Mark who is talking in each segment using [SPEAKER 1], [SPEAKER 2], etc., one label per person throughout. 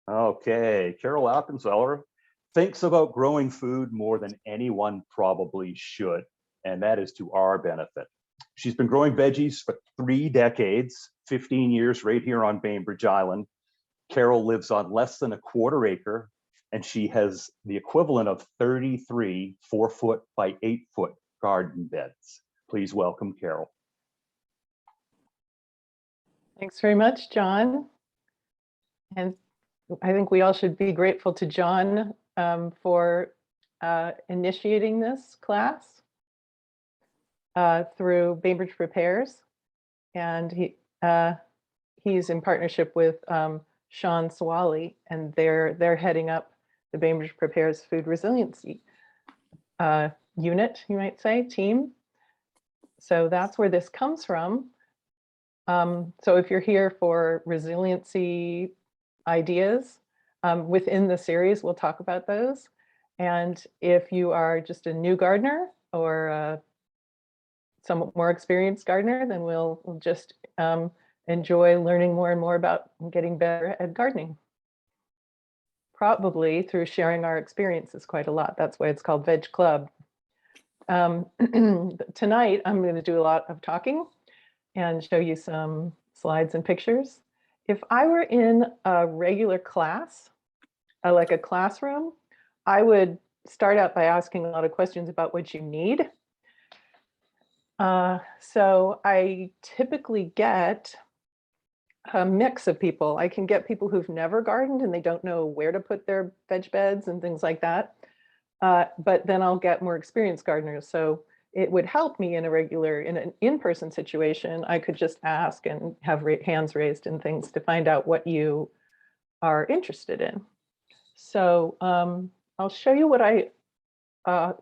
[SPEAKER 1] Okay, Carol Appenzeller thinks about growing food more than anyone probably should, and that is to our benefit. She's been growing veggies for 3 decades, 15 years right here on Bainbridge Island. Carol lives on less than a quarter acre, and she has the equivalent of 33 4-foot by 8-foot garden beds. Please welcome Carol.
[SPEAKER 2] Thanks very much, John. And I think we all should be grateful to John for initiating this class through Bainbridge Prepares. And he's in partnership with Sean Swally, and they're heading up the Bainbridge Prepares Food Resiliency unit, you might say, team. So that's where this comes from. So if you're here for resiliency ideas within the series, we'll talk about those. And if you are just a new gardener or a somewhat more experienced gardener, then we'll just enjoy learning more and more about getting better at gardening. Probably through sharing our experiences quite a lot. That's why it's called Veg Club. Tonight, I'm going to do a lot of talking and show you some slides and pictures. If I were in a regular class, like a classroom, I would start out by asking a lot of questions about what you need. So I typically get a mix of people. I can get people who've never gardened and they don't know where to put their veg beds and things like that. But then I'll get more experienced gardeners. So it would help me in an in-person situation. I could just ask and have hands raised and things to find out what you are interested in. So I'll show you what I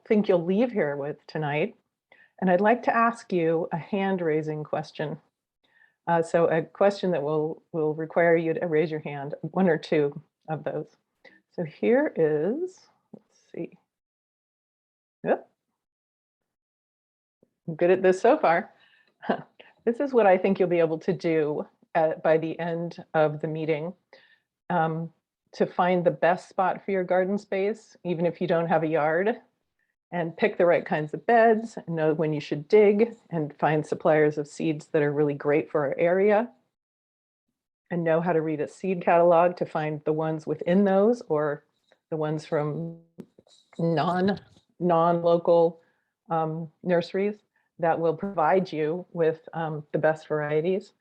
[SPEAKER 2] think you'll leave here with tonight. And I'd like to ask you a hand-raising question. So a question that will require you to raise your hand, one or two of those. So here is, let's see. Yep. I'm good at this so far. This is what I think you'll be able to do by the end of the meeting to find the best spot for your garden space, even if you don't have a yard, and pick the right kinds of beds, know when you should dig, and find suppliers of seeds that are really great for our area, and know how to read a seed catalog to find the ones within those or the ones from non-local nurseries that will provide you with the best varieties,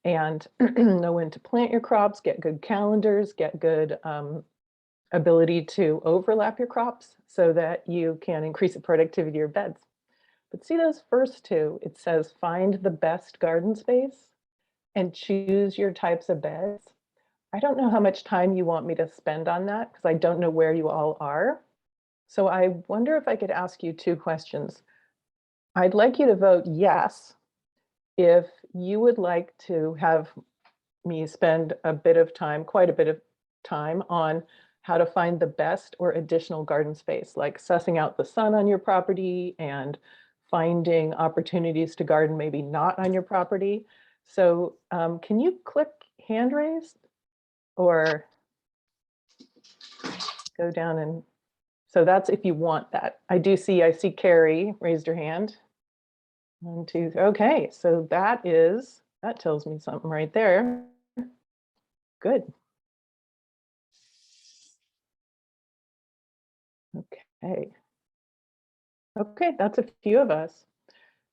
[SPEAKER 2] and know when to plant your crops, get good calendars, get good ability to overlap your crops so that you can increase the productivity of your beds. But see those first two, it says find the best garden space and choose your types of beds. I don't know how much time you want me to spend on that because I don't know where you all are. So I wonder if I could ask you two questions. I'd like you to vote yes if you would like to have me spend a bit of time, quite a bit of time on how to find the best or additional garden space, like sussing out the sun on your property and finding opportunities to garden maybe not on your property. So can you click hand raised or go down and, so that's if you want that. I see Carrie raised her hand. 1, 2, okay, so that tells me something right there. Good. Okay, that's a few of us.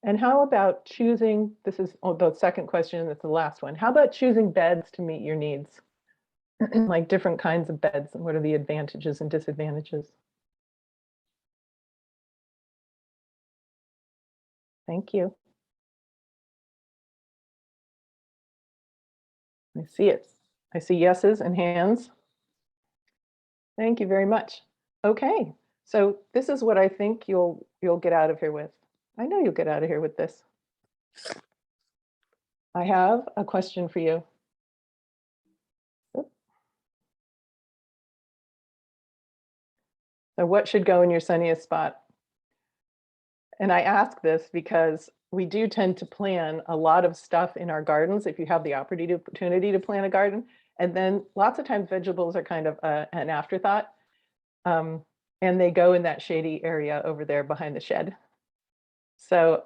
[SPEAKER 2] And how about choosing, this is the second question, that's the last one. How about choosing beds to meet your needs? Like different kinds of beds, and what are the advantages and disadvantages? Thank you. I see it. I see yeses and hands. Thank you very much. Okay, so this is what I think you'll get out of here with. I know you'll get out of here with this. I have a question for you. So what should go in your sunniest spot? And I ask this because we do tend to plan a lot of stuff in our gardens if you have the opportunity to plant a garden. And then lots of times vegetables are kind of an afterthought. And they go in that shady area over there behind the shed. So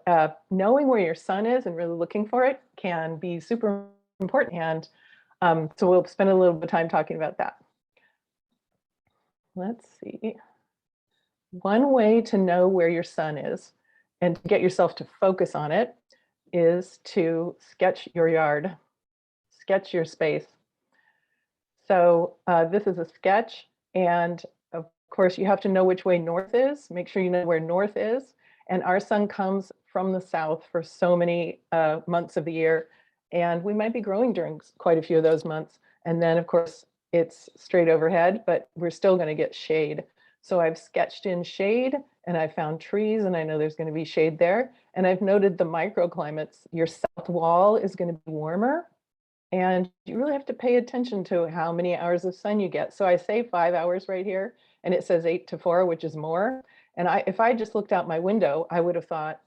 [SPEAKER 2] knowing where your sun is and really looking for it can be super important. And so we'll spend a little bit of time talking about that. Let's see. One way to know where your sun is and to get yourself to focus on it is to sketch your yard, sketch your space. So this is a sketch, and of course you have to know which way north is. Make sure you know where north is. And our sun comes from the south for so many months of the year, and we might be growing during quite a few of those months. And then of course it's straight overhead, but we're still going to get shade. So I've sketched in shade, and I found trees, and I know there's going to be shade there. And I've noted the microclimates. Your south wall is going to be warmer, and you really have to pay attention to how many hours of sun you get. So I say 5 hours right here, and it says 8 to 4, which is more. And if I just looked out my window, I would have thought,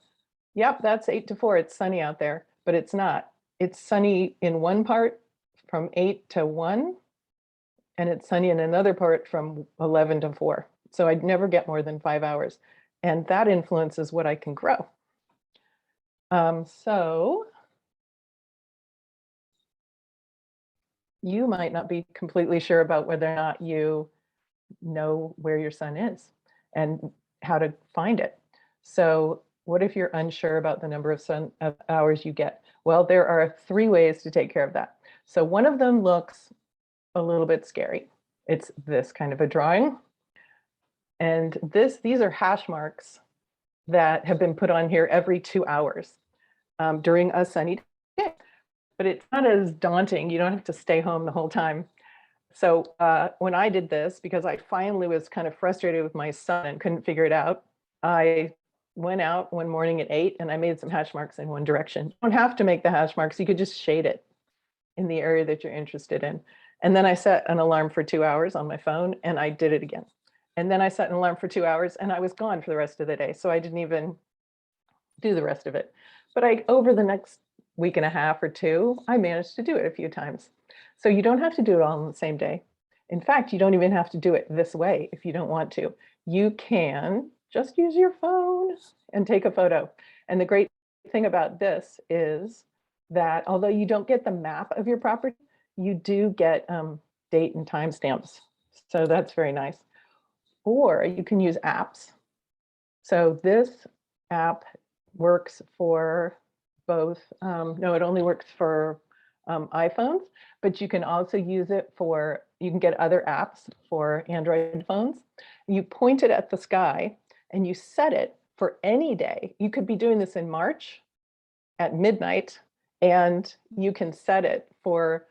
[SPEAKER 2] yep, that's 8 to 4. It's sunny out there, but it's not. It's sunny in one part from 8 to 1, and it's sunny in another part from 11 to 4. So I'd never get more than 5 hours. And that influences what I can grow. So you might not be completely sure about whether or not you know where your sun is and how to find it. So what if you're unsure about the number of sun hours you get? Well, there are 3 ways to take care of that. So one of them looks a little bit scary. It's this kind of a drawing. And these are hash marks that have been put on here every 2 hours during a sunny day. But it's not as daunting. You don't have to stay home the whole time. So when I did this, because I finally was kind of frustrated with my son and couldn't figure it out, I went out one morning at 8 and I made some hash marks in one direction. You don't have to make the hash marks. You could just shade it in the area that you're interested in. And then I set an alarm for 2 hours on my phone, and I did it again. And then I set an alarm for 2 hours, and I was gone for the rest of the day. So I didn't even do the rest of it. But over the next week and a half or 2, I managed to do it a few times. So you don't have to do it all on the same day. In fact, you don't even have to do it this way if you don't want to. You can just use your phone and take a photo. And the great thing about this is that although you don't get the map of your property, you do get date and time stamps. So that's very nice. Or you can use apps. So this app works for both, no, it only works for iPhones, but you can also use it for, you can get other apps for Android phones. You point it at the sky and you set it for any day. You could be doing this in March at midnight, and you can set it for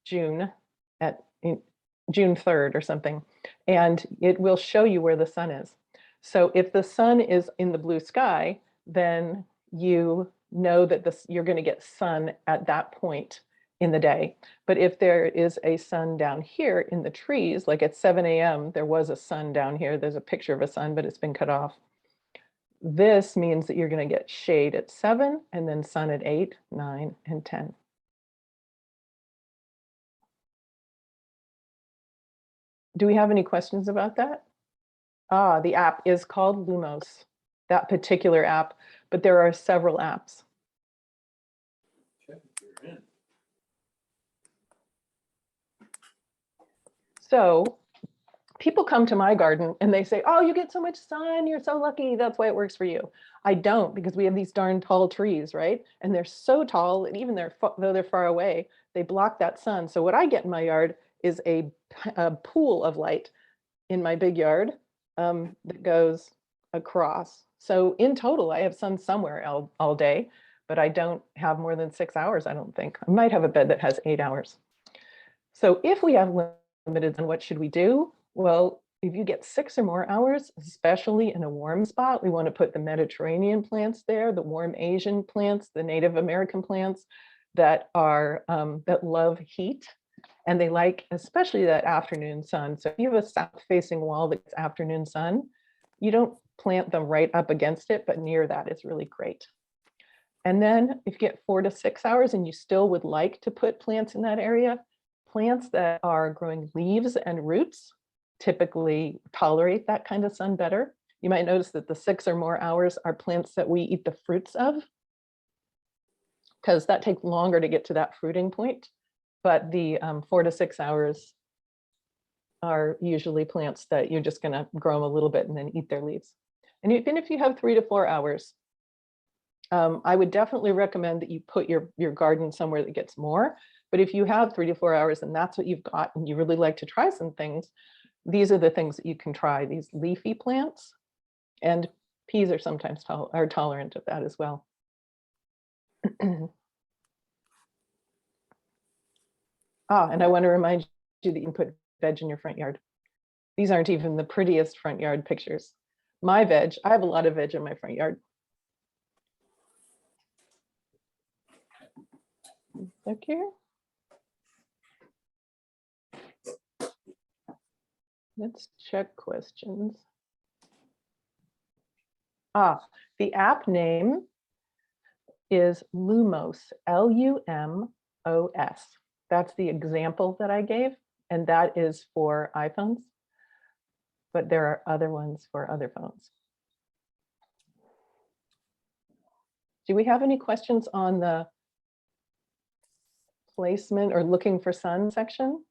[SPEAKER 2] June at June 3rd or something, and it will show you where the sun is. So if the sun is in the blue sky, then you know that you're going to get sun at that point in the day. But if there is a sun down here in the trees, like at 7 a.m., there was a sun down here. There's a picture of a sun, but it's been cut off. This means that you're going to get shade at 7 and then sun at 8, 9, and 10. Do we have any questions about that? The app is called Lumos, that particular app, but there are several apps. So people come to my garden and they say, oh, you get so much sun, you're so lucky, that's why it works for you. I don't, because we have these darn tall trees, right? And they're so tall, and even though they're far away, they block that sun. So what I get in my yard is a pool of light in my big yard that goes across. So in total, I have sun somewhere all day, but I don't have more than 6 hours, I don't think. I might have a bed that has 8 hours. So if we have limited sun, what should we do? Well, if you get 6 or more hours, especially in a warm spot, we want to put the Mediterranean plants there, the warm Asian plants, the Native American plants that are that love heat. And they like especially that afternoon sun. So if you have a south-facing wall that's afternoon sun, you don't plant them right up against it, but near that is really great. And then if you get 4 to 6 hours and you still would like to put plants in that area, plants that are growing leaves and roots typically tolerate that kind of sun better. You might notice that the 6 or more hours are plants that we eat the fruits of, because that takes longer to get to that fruiting point. But the 4 to 6 hours are usually plants that you're just going to grow them a little bit and then eat their leaves. And even if you have 3 to 4 hours, I would definitely recommend that you put your garden somewhere that gets more. But if you have 3 to 4 hours and that's what you've got and you really like to try some things, these are the things that you can try, these leafy plants. And peas are sometimes tolerant of that as well. And I want to remind you that you can put veg in your front yard. These aren't even the prettiest front yard pictures. My veg, I have a lot of veg in my front yard. Look here. Let's check questions. The app name is Lumos, Lumos. That's the example that I gave, and that is for iPhones, but there are other ones for other phones. Do we have any questions on the placement or looking for sun section?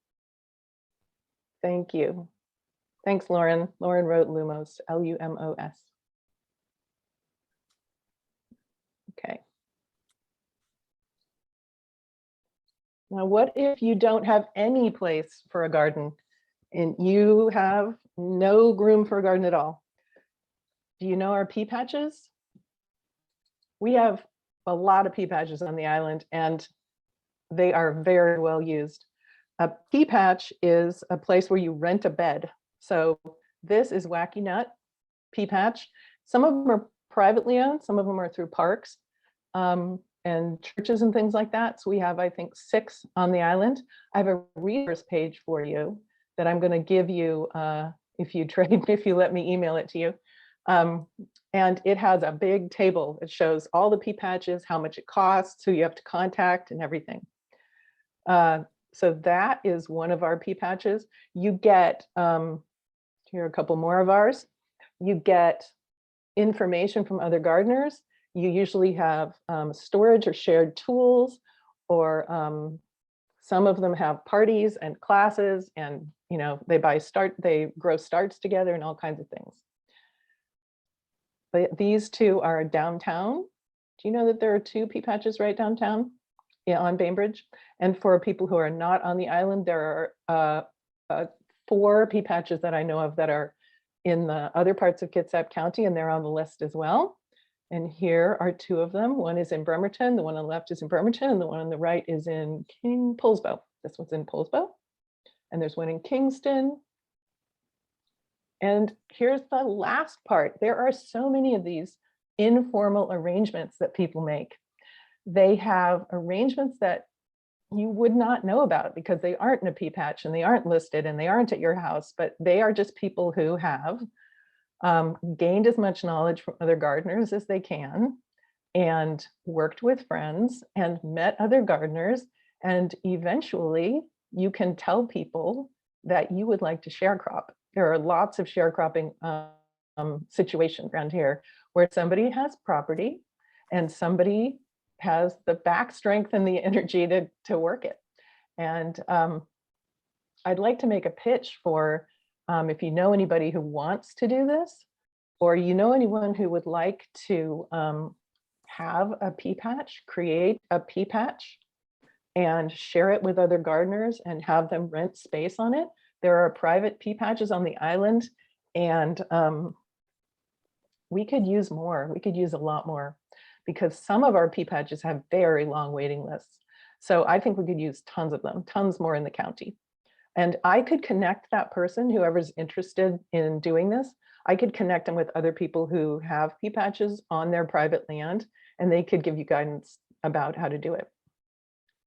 [SPEAKER 2] Thank you. Thanks, Lauren. Lauren wrote Lumos, Lumos. Okay. Now, what if you don't have any place for a garden and you have no room for a garden at all? Do you know our pea patches? We have a lot of pea patches on the island and they are very well used. A pea patch is a place where you rent a bed. So this is Wacky Nut pea patch. Some of them are privately owned, some of them are through parks and churches and things like that. So we have, I think, 6 on the island. I have a resource page for you that I'm going to give you if you trade, if you let me email it to you. And it has a big table. It shows all the pea patches, how much it costs, who you have to contact and everything. So that is one of our pea patches. You get, here are a couple more of ours. You get information from other gardeners. You usually have storage or shared tools, or some of them have parties and classes, and they grow starts together and all kinds of things. But these 2 are downtown. Do you know that there are 2 pea patches right downtown? Yeah, on Bainbridge. And for people who are not on the island, there are 4 pea patches that I know of that are in the other parts of Kitsap County, and they're on the list as well. And here are 2 of them. One is in Bremerton, the one on the left is in Bremerton, and the one on the right is in Poulsbo. This one's in Poulsbo. And there's one in Kingston. And here's the last part. There are so many of these informal arrangements that people make. They have arrangements that you would not know about because they aren't in a pea patch and they aren't listed and they aren't at your house, but they are just people who have gained as much knowledge from other gardeners as they can and worked with friends and met other gardeners. And eventually you can tell people that you would like to share crop. There are lots of sharecropping situations around here where somebody has property and somebody has the back strength and the energy to work it. And I'd like to make a pitch for if you know anybody who wants to do this, or you know anyone who would like to have a pea patch, create a pea patch and share it with other gardeners and have them rent space on it. There are private pea patches on the island, and we could use more. We could use a lot more because some of our pea patches have very long waiting lists. So I think we could use tons of them, tons more in the county. And I could connect that person, whoever's interested in doing this, I could connect them with other people who have pea patches on their private land, and they could give you guidance about how to do it.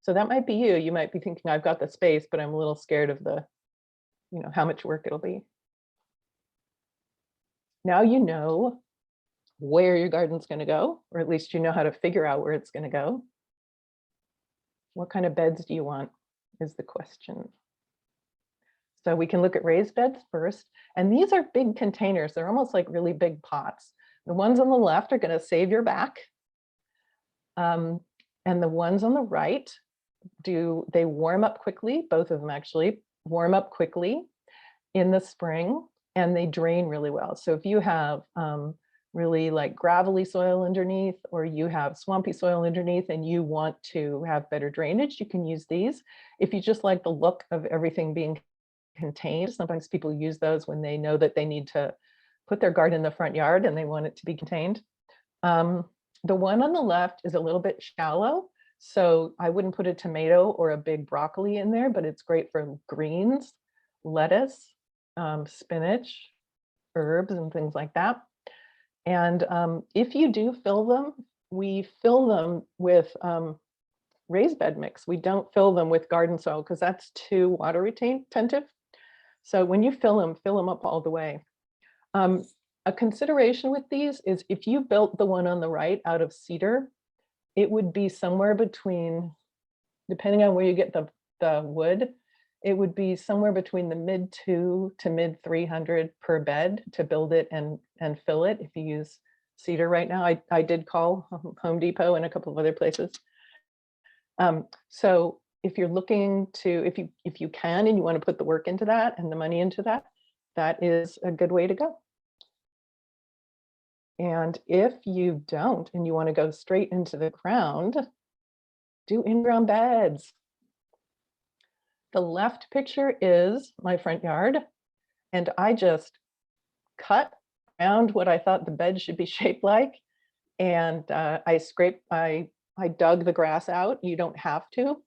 [SPEAKER 2] So that might be you. You might be thinking, I've got the space, but I'm a little scared of the, how much work it'll be. Now you know where your garden's going to go, or at least you know how to figure out where it's going to go. What kind of beds do you want? is the question. So we can look at raised beds first. And these are big containers. They're almost like really big pots. The ones on the left are going to save your back. And the ones on the right, they warm up quickly. Both of them actually warm up quickly in the spring, and they drain really well. So if you have really like gravelly soil underneath, or you have swampy soil underneath and you want to have better drainage, you can use these. If you just like the look of everything being contained, sometimes people use those when they know that they need to put their garden in the front yard and they want it to be contained. The one on the left is a little bit shallow, so I wouldn't put a tomato or a big broccoli in there, but it's great for greens, lettuce, spinach, herbs, and things like that. And if you do fill them, we fill them with raised bed mix. We don't fill them with garden soil because that's too water retentive. So when you fill them up all the way. A consideration with these is if you built the one on the right out of cedar, it would be somewhere between, depending on where you get the wood, it would be somewhere between the mid 200 to mid 300 per bed to build it and fill it if you use cedar right now. I did call Home Depot and a couple of other places. So if you're looking to, if you can and you want to put the work into that and the money into that, that is a good way to go. And if you don't and you want to go straight into the ground, do in-ground beds. The left picture is my front yard, and I just cut around what I thought the bed should be shaped like, and I dug the grass out. You don't have to,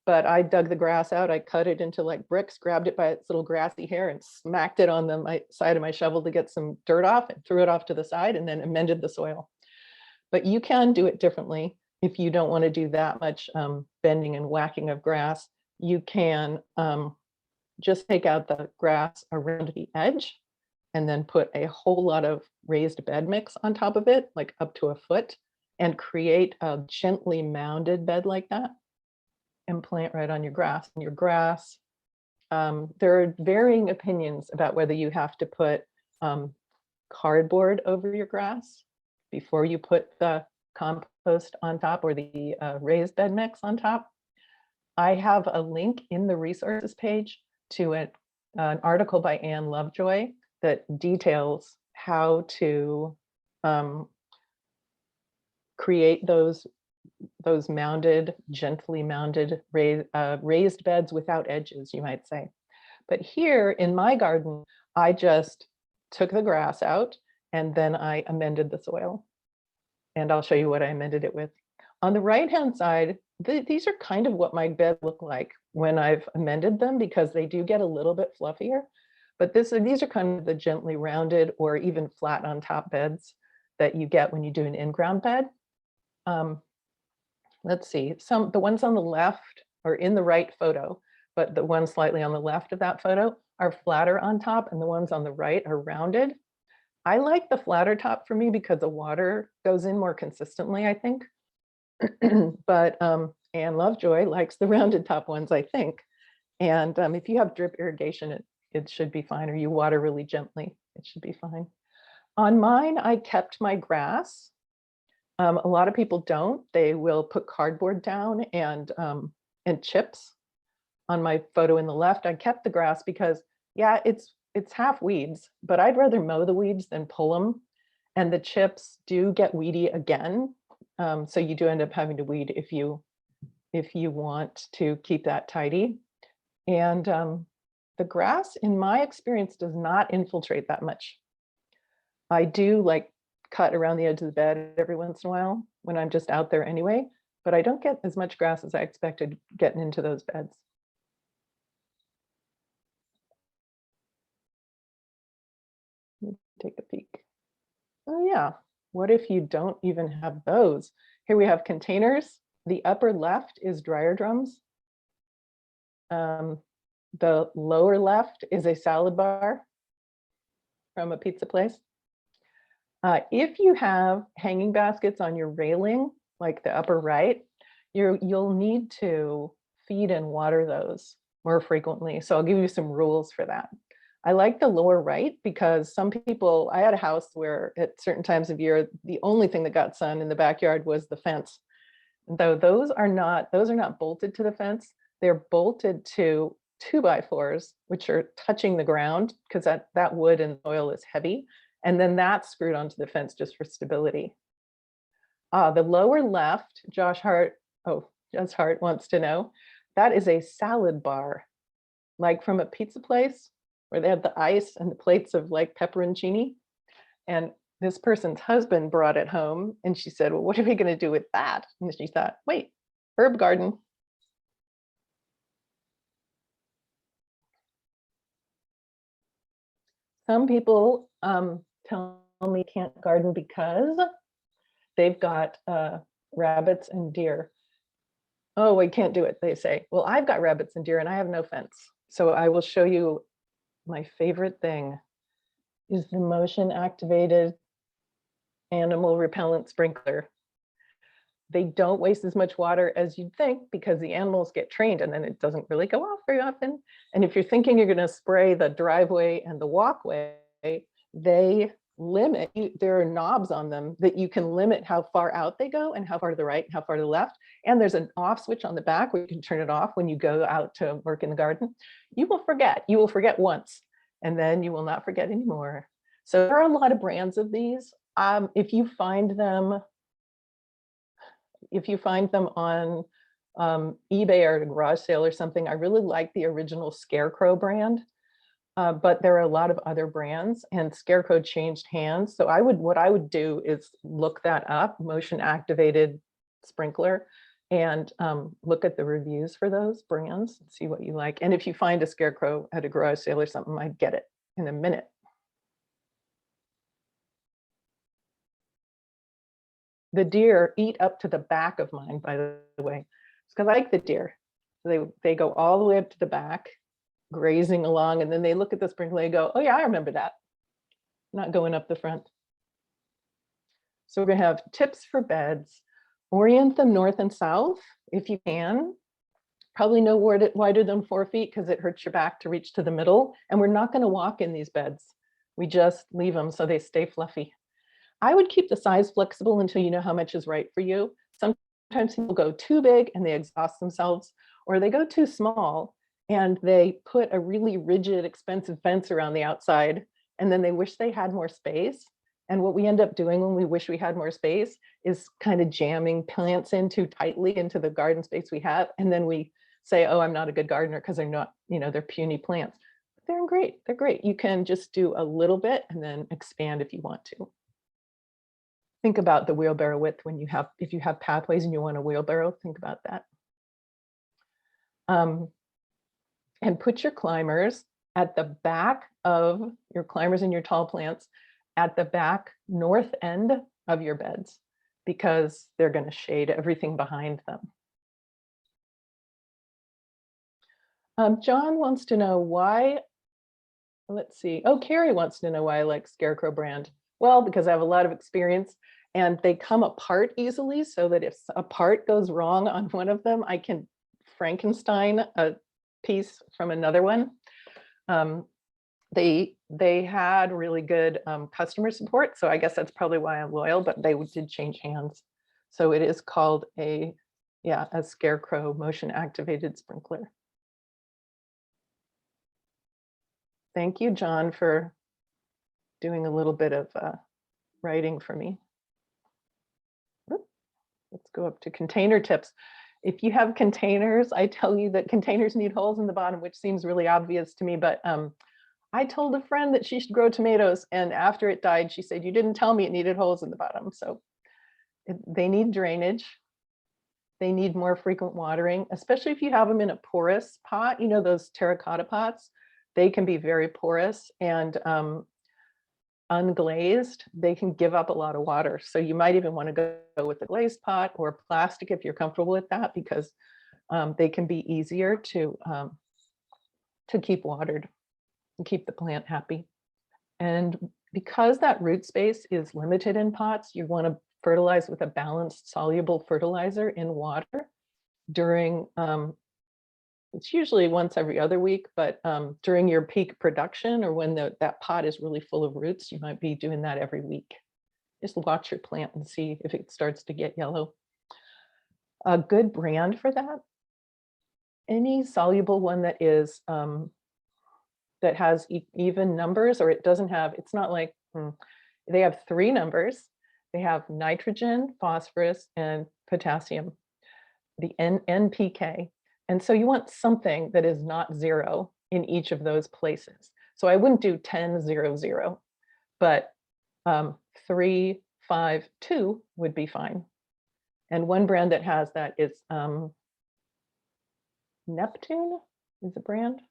[SPEAKER 2] but I dug the grass out. I cut it into like bricks, grabbed it by its little grassy hair and smacked it on the side of my shovel to get some dirt off, and threw it off to the side, and then amended the soil. But you can do it differently if you don't want to do that much bending and whacking of grass. You can just take out the grass around the edge and then put a whole lot of raised bed mix on top of it, like up to a foot, and create a gently mounded bed like that and plant right on your grass. And your grass, there are varying opinions about whether you have to put cardboard over your grass before you put the compost on top or the raised bed mix on top. I have a link in the resources page to an article by Anne Lovejoy that details how to create those mounded, gently mounded raised beds without edges, you might say. But here in my garden, I just took the grass out and then I amended the soil. And I'll show you what I amended it with. On the right-hand side, these are kind of what my beds look like when I've amended them, because they do get a little bit fluffier. But these are kind of the gently rounded or even flat on top beds that you get when you do an in-ground bed. Let's see, the ones on the left are in the right photo, but the ones slightly on the left of that photo are flatter on top, and the ones on the right are rounded. I like the flatter top for me because the water goes in more consistently, I think. But Anne Lovejoy likes the rounded top ones, I think. And if you have drip irrigation, it should be fine, or you water really gently, it should be fine. On mine, I kept my grass. A lot of people don't. They will put cardboard down and chips. On my photo in the left, I kept the grass because, yeah, it's half weeds, but I'd rather mow the weeds than pull them. And the chips do get weedy again. So you do end up having to weed if you want to keep that tidy. And the grass, in my experience, does not infiltrate that much. I do like cut around the edge of the bed every once in a while when I'm just out there anyway, but I don't get as much grass as I expected getting into those beds. Take a peek. Oh yeah, what if you don't even have those? Here we have containers. The upper left is dryer drums. The lower left is a salad bar from a pizza place. If you have hanging baskets on your railing, like the upper right, you'll need to feed and water those more frequently. So I'll give you some rules for that. I like the lower right because some people, I had a house where at certain times of year, the only thing that got sun in the backyard was the fence. Though those are not bolted to the fence, they're bolted to 2x4s, which are touching the ground because that wood and soil is heavy. And then that's screwed onto the fence just for stability. The lower left, Josh Hart wants to know, that is a salad bar, like from a pizza place where they have the ice and the plates of like pepperoncini. And this person's husband brought it home and she said, well, what are we going to do with that? And she thought, wait, herb garden. Some people tell me can't garden because they've got rabbits and deer. Oh, we can't do it, they say. Well, I've got rabbits and deer and I have no fence. So I will show you my favorite thing is the motion activated animal repellent sprinkler. They don't waste as much water as you'd think because the animals get trained and then it doesn't really go off very often. And if you're thinking you're going to spray the driveway and the walkway, they limit, there are knobs on them that you can limit how far out they go and how far to the right and how far to the left. And there's an off switch on the back where you can turn it off when you go out to work in the garden. You will forget once and then you will not forget anymore. So there are a lot of brands of these. If you find them on eBay or a garage sale or something, I really like the original Scarecrow brand, but there are a lot of other brands and Scarecrow changed hands. So what I would do is look that up, motion activated sprinkler, and look at the reviews for those brands, see what you like. And if you find a Scarecrow at a garage sale or something, I'd get it in a minute. The deer eat up to the back of mine, by the way, because I like the deer. They go all the way up to the back, grazing along, and then they look at the sprinkler and go, oh yeah, I remember that. Not going up the front. So we're gonna have tips for beds. Orient them north and south if you can. Probably no wider than 4 feet because it hurts your back to reach to the middle. And we're not gonna walk in these beds. We just leave them so they stay fluffy. I would keep the size flexible until you know how much is right for you. Sometimes people go too big and they exhaust themselves, or they go too small and they put a really rigid, expensive fence around the outside, and then they wish they had more space. And what we end up doing when we wish we had more space is kind of jamming plants in too tightly into the garden space we have. And then we say, oh, I'm not a good gardener because they're not, they're puny plants. They're great. They're great. You can just do a little bit and then expand if you want to. Think about the wheelbarrow width if you have pathways and you want a wheelbarrow, think about that. And put your climbers at the back of your climbers and your tall plants at the back north end of your beds because they're going to shade everything behind them. John wants to know why, let's see. Oh, Carrie wants to know why I like Scarecrow brand. Well, because I have a lot of experience and they come apart easily so that if a part goes wrong on one of them, I can Frankenstein a piece from another one. They had really good customer support. So I guess that's probably why I'm loyal, but they did change hands. So it is called a Scarecrow motion activated sprinkler. Thank you, John, for doing a little bit of writing for me. Let's go up to container tips. If you have containers, I tell you that containers need holes in the bottom, which seems really obvious to me, but I told a friend that she should grow tomatoes, and after it died, she said, you didn't tell me it needed holes in the bottom. So they need drainage. They need more frequent watering, especially if you have them in a porous pot, those terracotta pots, they can be very porous and unglazed, they can give up a lot of water. So you might even want to go with a glazed pot or plastic if you're comfortable with that, because they can be easier to keep watered and keep the plant happy. And because that root space is limited in pots, you want to fertilize with a balanced soluble fertilizer in water during It's usually once every other week, but during your peak production or when that pot is really full of roots, you might be doing that every week. Just watch your plant and see if it starts to get yellow. A good brand for that, any soluble one that is that has even numbers, or it doesn't have, it's not like they have 3 numbers. They have nitrogen, phosphorus, and potassium, the NPK. And so you want something that is not 0 in each of those places. So I wouldn't do 10, 0, 0, but 3, 5, 2 would be fine. And one brand that has that is Neptune is the brand.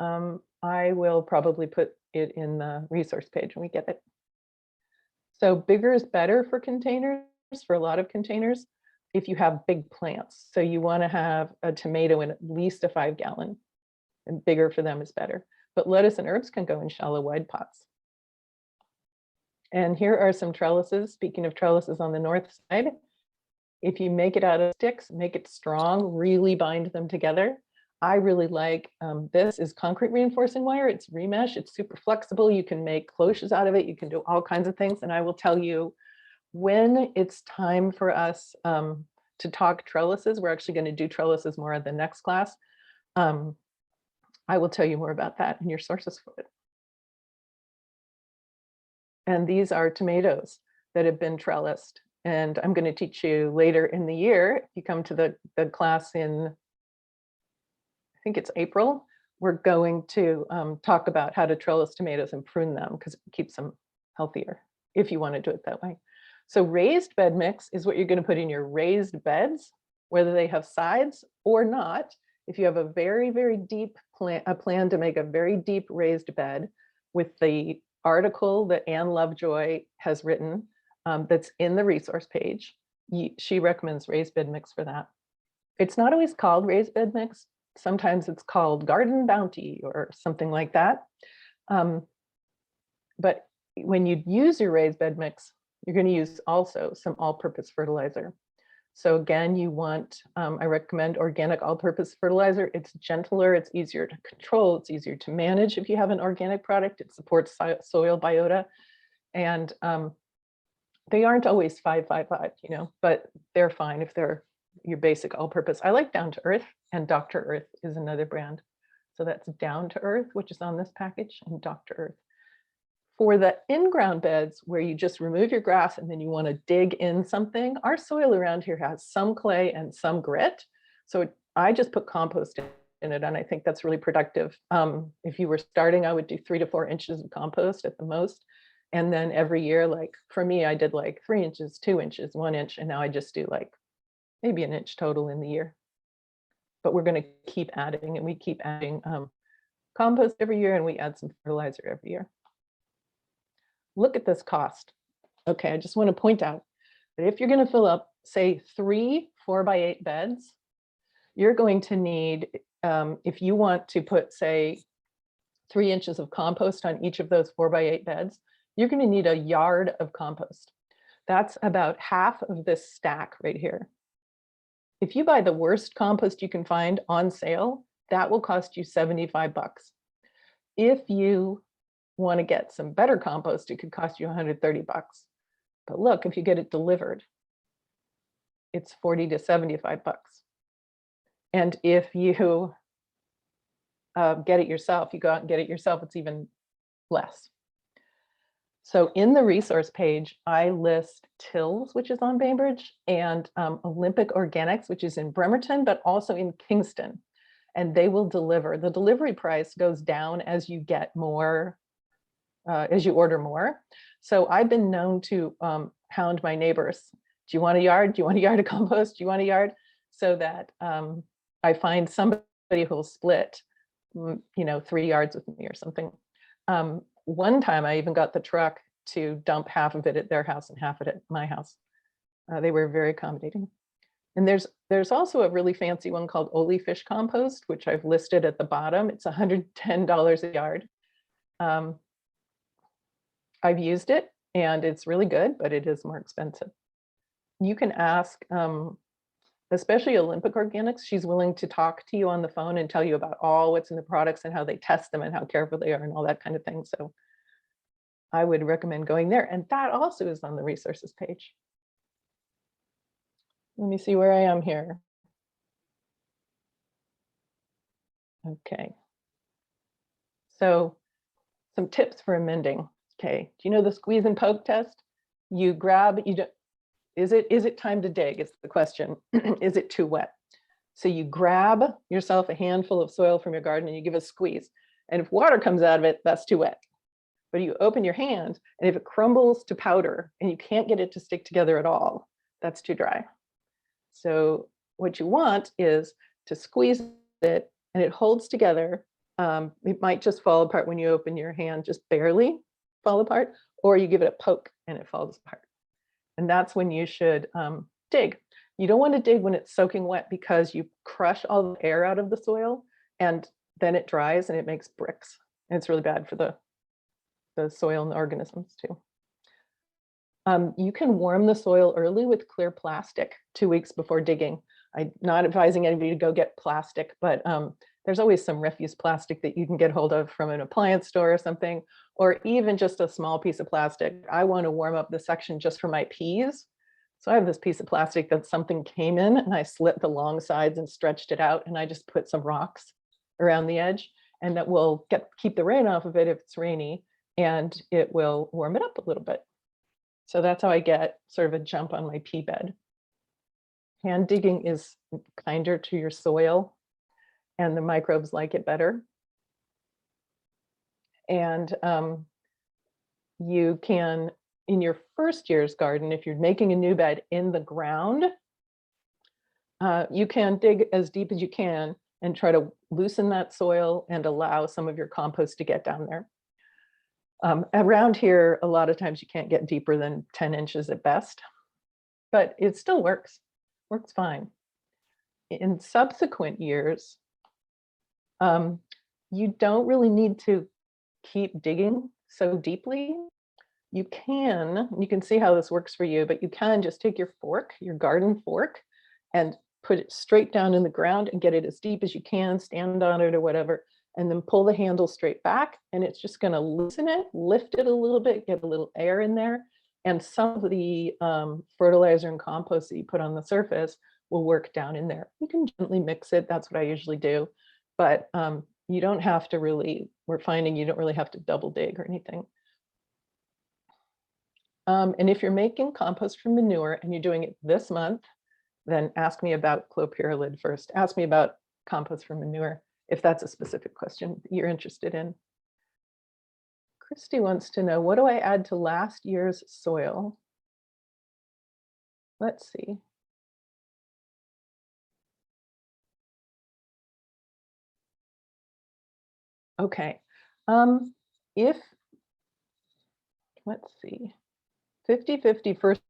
[SPEAKER 2] I will probably put it in the resource page when we get it. So bigger is better for containers, for a lot of containers, if you have big plants. So you want to have a tomato in at least a 5-gallon, and bigger for them is better. But lettuce and herbs can go in shallow wide pots. And here are some trellises. Speaking of trellises on the north side, if you make it out of sticks, make it strong, really bind them together. I really like, this is concrete reinforcing wire. It's remesh, it's super flexible. You can make cloches out of it. You can do all kinds of things. And I will tell you, when it's time for us to talk trellises, we're actually going to do trellises more in the next class. I will tell you more about that and your sources for it. And these are tomatoes that have been trellised. And I'm going to teach you later in the year, if you come to the class in, I think it's April, we're going to talk about how to trellis tomatoes and prune them, because it keeps them healthier if you want to do it that way. So raised bed mix is what you're going to put in your raised beds, whether they have sides or not. If you have a very, very deep plan, a plan to make a very deep raised bed with the article that Anne Lovejoy has written, that's in the resource page, she recommends raised bed mix for that. It's not always called raised bed mix. Sometimes it's called garden bounty or something like that. But when you use your raised bed mix, you're going to use also some all-purpose fertilizer. So again, you want, I recommend organic all-purpose fertilizer. It's gentler, it's easier to control, it's easier to manage if you have an organic product. It supports soil biota. And they aren't always 5-5-5, you know, but they're fine if they're your basic all-purpose. I like Down to Earth, and Dr. Earth is another brand. So that's Down to Earth, which is on this package, and Dr. Earth. For the in-ground beds where you just remove your grass and then you want to dig in something, our soil around here has some clay and some grit. So I just put compost in it, and I think that's really productive. If you were starting, I would do 3 to 4 inches of compost at the most. And then every year, like for me, I did like 3 inches, 2 inches, 1 inch, and now I just do like maybe 1 inch total in the year. But we're going to keep adding, and we keep adding compost every year, and we add some fertilizer every year. Look at this cost. Okay, I just want to point out that if you're going to fill up, say, 3 4x8 beds, you're going to need, if you want to put, say, 3 inches of compost on each of those 4x8 beds, you're going to need a yard of compost. That's about half of this stack right here. If you buy the worst compost you can find on sale, that will cost you $75. If you want to get some better compost, it could cost you $130. But look, if you get it delivered, it's $40 to $75. And if you get it yourself, you go out and get it yourself, it's even less. So in the resource page, I list Tills, which is on Bainbridge, and Olympic Organics, which is in Bremerton, but also in Kingston. And they will deliver. The delivery price goes down as you get more, as you order more. So I've been known to hound my neighbors. Do you want a yard? Do you want a yard of compost? Do you want a yard? So that I find somebody who'll split, 3 yards with me or something. One time I even got the truck to dump half of it at their house and half of it at my house. They were very accommodating. And there's also a really fancy one called Oli Fish Compost, which I've listed at the bottom. It's $110 a yard. I've used it and it's really good, but it is more expensive. You can ask especially Olympic Organics, she's willing to talk to you on the phone and tell you about all what's in the products and how they test them and how careful they are and all that kind of thing. So I would recommend going there. And that also is on the resources page. Let me see where I am here. Okay. So some tips for amending. Okay. Do you know the squeeze and poke test? You grab, you don't, is it time to dig is the question. Is it too wet? So you grab yourself a handful of soil from your garden and you give a squeeze. And if water comes out of it, that's too wet. But you open your hand, and if it crumbles to powder and you can't get it to stick together at all, that's too dry. So what you want is to squeeze it and it holds together. It might just fall apart when you open your hand, just barely fall apart, or you give it a poke and it falls apart. And that's when you should dig. You don't want to dig when it's soaking wet because you crush all the air out of the soil and then it dries and it makes bricks. And it's really bad for the soil and the organisms too. You can warm the soil early with clear plastic 2 weeks before digging. I'm not advising anybody to go get plastic, but there's always some refuse plastic that you can get hold of from an appliance store or something, or even just a small piece of plastic. I want to warm up the section just for my peas. So I have this piece of plastic that something came in and I slit the long sides and stretched it out and I just put some rocks around the edge, and that will keep the rain off of it if it's rainy, and it will warm it up a little bit. So that's how I get sort of a jump on my pea bed. Hand digging is kinder to your soil and the microbes like it better. And you can, in your first year's garden, if you're making a new bed in the ground, you can dig as deep as you can and try to loosen that soil and allow some of your compost to get down there. Around here, a lot of times you can't get deeper than 10 inches at best, but it still works fine. In subsequent years, you don't really need to keep digging so deeply. You can see how this works for you, but you can just take your fork, your garden fork, and put it straight down in the ground and get it as deep as you can, stand on it or whatever, and then pull the handle straight back, and it's just going to loosen it, lift it a little bit, get a little air in there, and some of the fertilizer and compost that you put on the surface will work down in there. You can gently mix it. That's what I usually do, but you don't have to really, we're finding you don't really have to double dig or anything. And if you're making compost from manure and you're doing it this month, then ask me about clopyralid first. Ask me about compost from manure if that's a specific question you're interested in. Christy wants to know, what do I add to last year's soil? Let's see. Okay. If, let's see, 50-50 first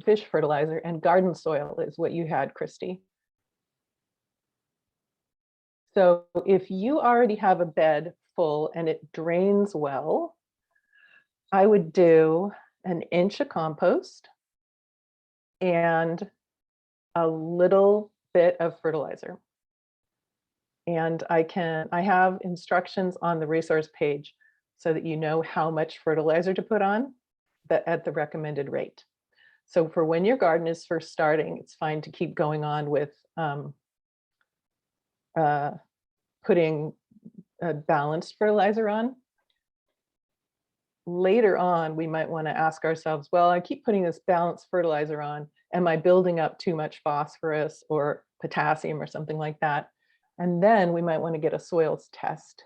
[SPEAKER 2] fish fertilizer and garden soil is what you had, Christy. So if you already have a bed full and it drains well, I would do an inch of compost and a little bit of fertilizer. And I have instructions on the resource page so that you know how much fertilizer to put on at the recommended rate. So for when your garden is first starting, it's fine to keep going on with putting a balanced fertilizer on. Later on, we might want to ask ourselves, well, I keep putting this balanced fertilizer on. Am I building up too much phosphorus or potassium or something like that? And then we might want to get a soils test.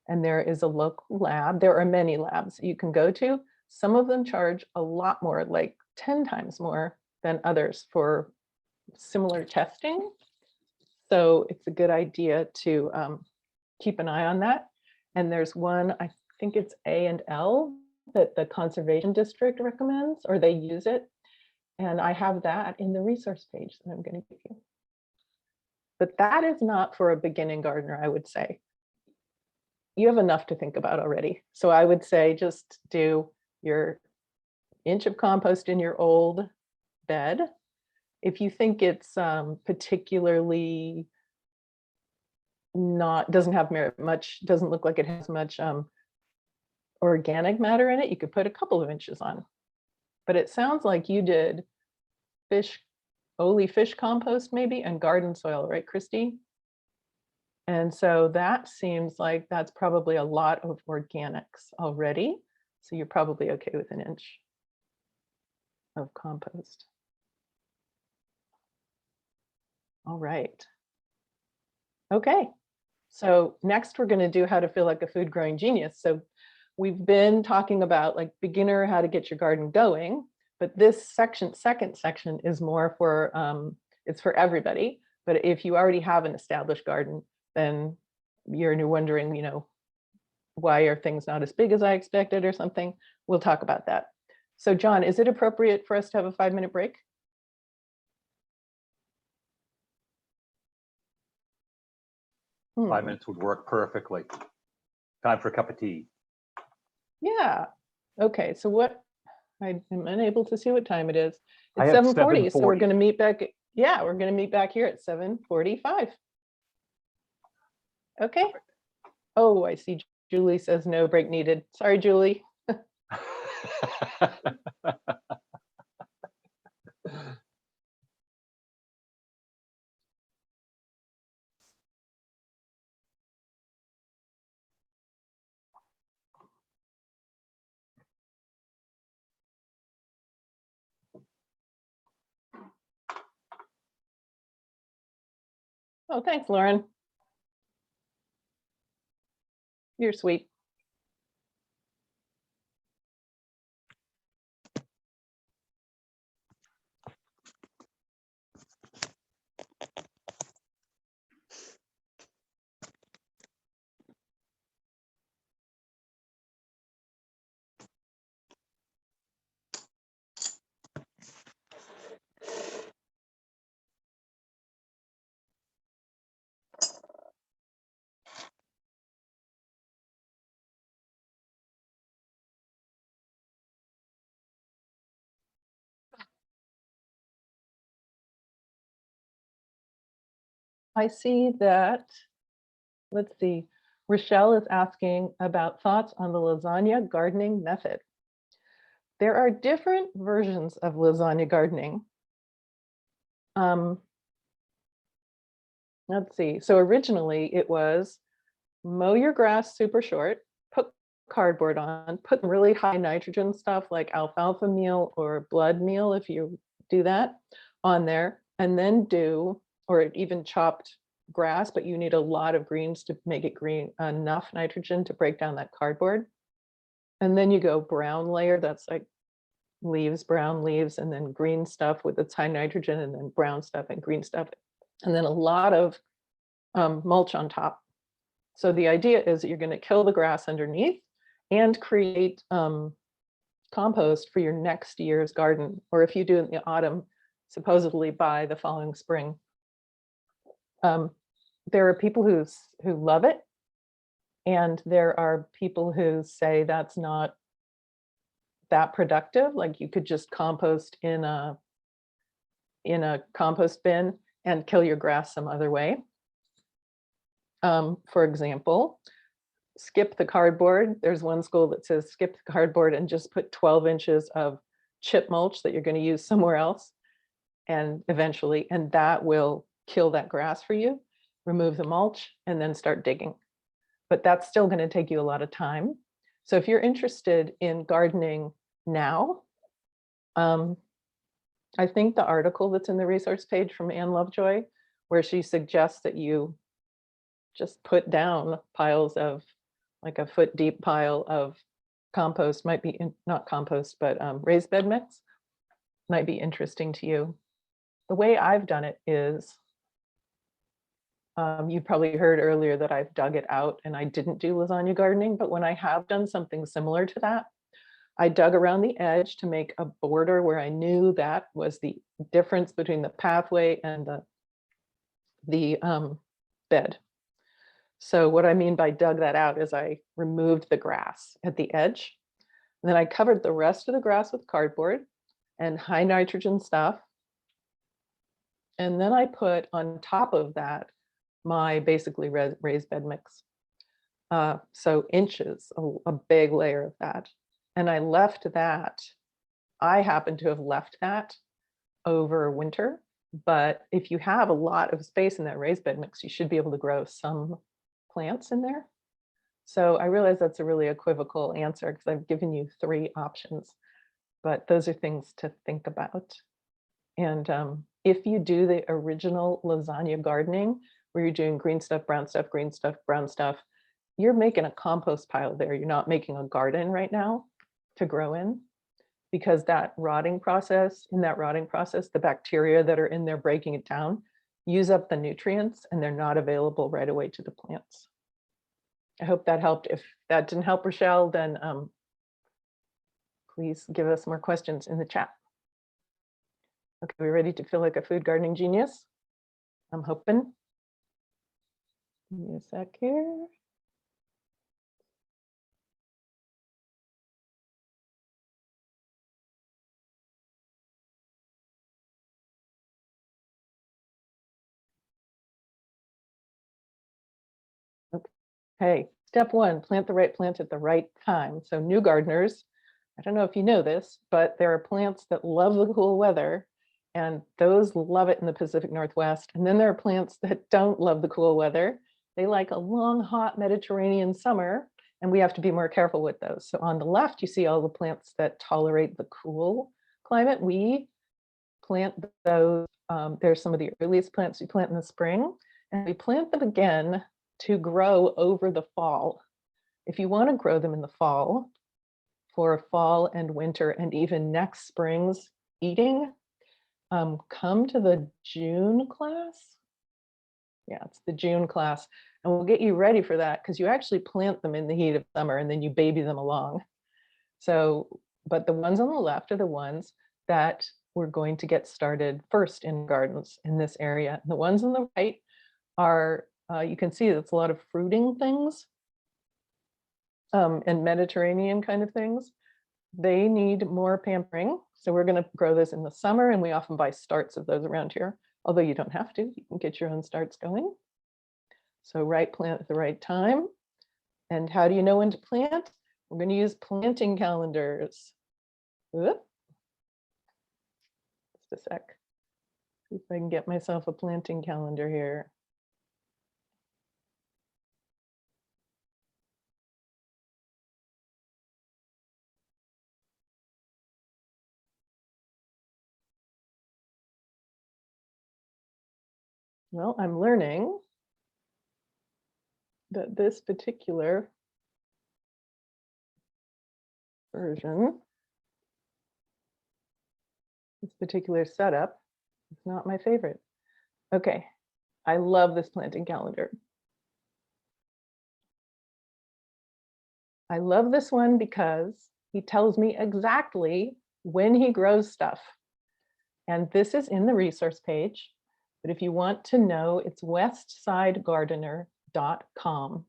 [SPEAKER 2] And there is a local lab. There are many labs you can go to. Some of them charge a lot more, like 10 times more than others for similar testing. So it's a good idea to keep an eye on that. And there's one, I think it's A&L, that the Conservation District recommends, or they use it. And I have that in the resource page that I'm going to give you. But that is not for a beginning gardener, I would say. You have enough to think about already. So I would say just do your inch of compost in your old bed If you think it's particularly doesn't have much, doesn't look like it has much organic matter in it, you could put a couple of inches on. But it sounds like you did fish compost maybe, and garden soil, right, Christy? And so that seems like that's probably a lot of organics already. So you're probably okay with an inch of compost. All right. Okay. So next we're going to do how to feel like a food growing genius. So we've been talking about like beginner, how to get your garden going, but this second section is more for, it's for everybody. But if you already have an established garden, then you're wondering, why are things not as big as I expected or something? We'll talk about that. So John, is it appropriate for us to have a 5-minute break? Hmm.
[SPEAKER 1] 5 minutes would work perfectly. Time for a cup of tea.
[SPEAKER 2] Yeah. Okay. So what, I am unable to see what time it is.
[SPEAKER 1] I
[SPEAKER 2] It's
[SPEAKER 1] have
[SPEAKER 2] 7:40. So we're
[SPEAKER 1] 7:40.
[SPEAKER 2] going to meet back. Yeah, we're going to meet back here at 7:45. Okay. Oh, I see Julie says no break needed. Sorry, Julie. Oh, thanks, Lauren. You're sweet. I see that, let's see, Rochelle is asking about thoughts on the lasagna gardening method. There are different versions of lasagna gardening. Let's see. So originally it was mow your grass super short, put cardboard on, put really high nitrogen stuff like alfalfa meal or blood meal, if you do that, on there, and then or even chopped grass, but you need a lot of greens to make it green, enough nitrogen to break down that cardboard. And then you go brown layer, that's like leaves, brown leaves, and then green stuff with its high nitrogen, and then brown stuff and green stuff, and then a lot of mulch on top. So the idea is that you're going to kill the grass underneath and create compost for your next year's garden, or if you do it in the autumn, supposedly by the following spring. There are people who love it, and there are people who say that's not that productive. Like you could just compost in a compost bin and kill your grass some other way. For example, skip the cardboard. There's one school that says skip the cardboard and just put 12 inches of chip mulch that you're going to use somewhere else, and eventually, and that will kill that grass for you. Remove the mulch and then start digging. But that's still going to take you a lot of time. So if you're interested in gardening now, I think the article that's in the resource page from Anne Lovejoy, where she suggests that you just put down piles of, like a foot deep pile of compost, might be not compost, but raised bed mix, might be interesting to you. The way I've done it is, you probably heard earlier that I've dug it out and I didn't do lasagna gardening, but when I have done something similar to that, I dug around the edge to make a border where I knew that was the difference between the pathway and the bed. So what I mean by dug that out is I removed the grass at the edge. And then I covered the rest of the grass with cardboard and high nitrogen stuff. And then I put on top of that my basically raised bed mix. So inches, a big layer of that. And I left that, I happen to have left that over winter. But if you have a lot of space in that raised bed mix, you should be able to grow some plants in there. So I realize that's a really equivocal answer because I've given you 3 options, but those are things to think about. And if you do the original lasagna gardening, where you're doing green stuff, brown stuff, green stuff, brown stuff, you're making a compost pile there. You're not making a garden right now to grow in, because that rotting process, the bacteria that are in there breaking it down, use up the nutrients and they're not available right away to the plants. I hope that helped. If that didn't help, Rochelle, then please give us more questions in the chat. Okay, we ready to feel like a food gardening genius? I'm hoping. Give me a sec here. Okay, step 1, plant the right plant at the right time. So new gardeners, I don't know if you know this, but there are plants that love the cool weather, and those love it in the Pacific Northwest. And then there are plants that don't love the cool weather. They like a long, hot Mediterranean summer, and we have to be more careful with those. So on the left, you see all the plants that tolerate the cool climate. We plant those. There's some of the earliest plants we plant in the spring, and we plant them again to grow over the fall. If you want to grow them in the fall, for fall and winter and even next spring's eating, come to the June class. Yeah, it's the June class. And we'll get you ready for that, because you actually plant them in the heat of summer and then you baby them along. So, but the ones on the left are the ones that we're going to get started first in gardens in this area. And the ones on the right are, you can see that's a lot of fruiting things and Mediterranean kind of things. They need more pampering. So we're going to grow this in the summer, and we often buy starts of those around here. Although you don't have to, you can get your own starts going. So right plant at the right time. And how do you know when to plant? We're going to use planting calendars. Whoop. Just a sec. See if I can get myself a planting calendar here. Well, I'm learning that this particular version, this particular setup, is not my favorite. Okay, I love this planting calendar. I love this one because he tells me exactly when he grows stuff. And this is in the resource page. But if you want to know, it's westsidegardener.com.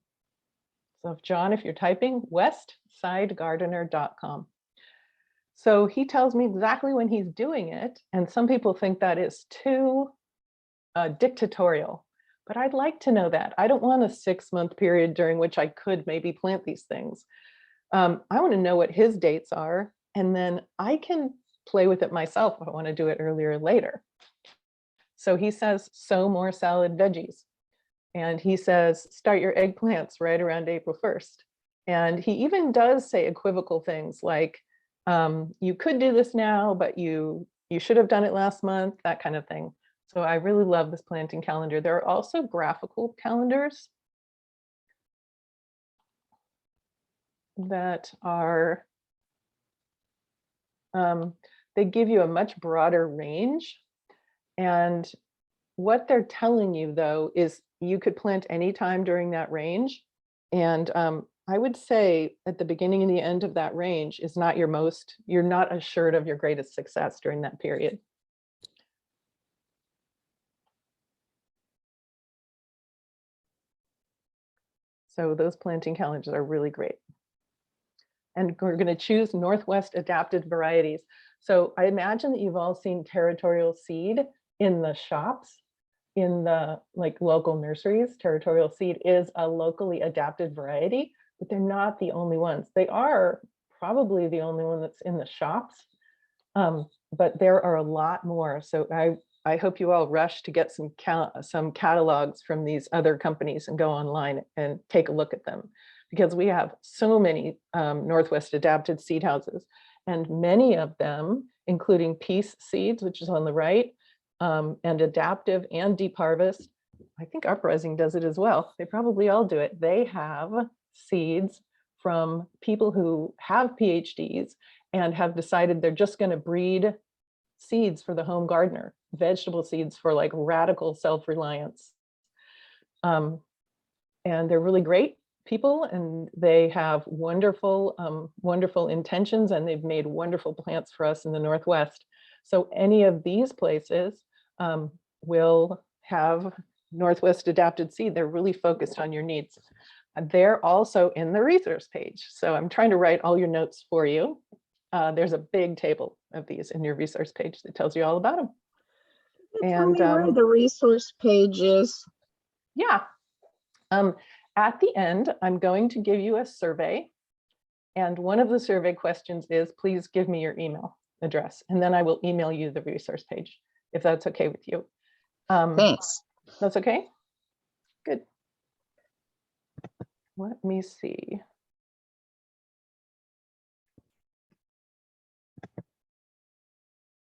[SPEAKER 2] So if John, if you're typing, westsidegardener.com. So he tells me exactly when he's doing it. And some people think that is too dictatorial, but I'd like to know that. I don't want a 6-month period during which I could maybe plant these things. I want to know what his dates are, and then I can play with it myself if I want to do it earlier or later. So he says, sow more salad veggies. And he says, start your eggplants right around April 1st. And he even does say equivocal things like, you could do this now, but you should have done it last month, that kind of thing. So I really love this planting calendar. There are also graphical calendars that are, they give you a much broader range. And what they're telling you, though, is you could plant anytime during that range. And I would say at the beginning and the end of that range is not your most, you're not assured of your greatest success during that period. So those planting calendars are really great. And we're going to choose Northwest adapted varieties. So I imagine that you've all seen territorial seed in the shops, in the like local nurseries. Territorial seed is a locally adapted variety, but they're not the only ones. They are probably the only one that's in the shops, but there are a lot more. So I hope you all rush to get some catalogs from these other companies and go online and take a look at them, because we have so many Northwest adapted seed houses, and many of them, including Peace Seeds, which is on the right, and Adaptive and Deep Harvest. I think Uprising does it as well. They probably all do it. They have seeds from people who have PhDs and have decided they're just going to breed seeds for the home gardener, vegetable seeds for like radical self-reliance. And they're really great people, and they have wonderful, wonderful intentions, and they've made wonderful plants for us in the Northwest. So any of these places will have Northwest adapted seed. They're really focused on your needs. They're also in the resource page. So I'm trying to write all your notes for you. There's a big table of these in your resource page that tells you all about them.
[SPEAKER 3] Tell me where the resource page is.
[SPEAKER 2] Yeah. At the end, I'm going to give you a survey. And one of the survey questions is, please give me your email address. And then I will email you the resource page, if that's okay with you.
[SPEAKER 3] Thanks.
[SPEAKER 2] That's okay? Good. Let me see.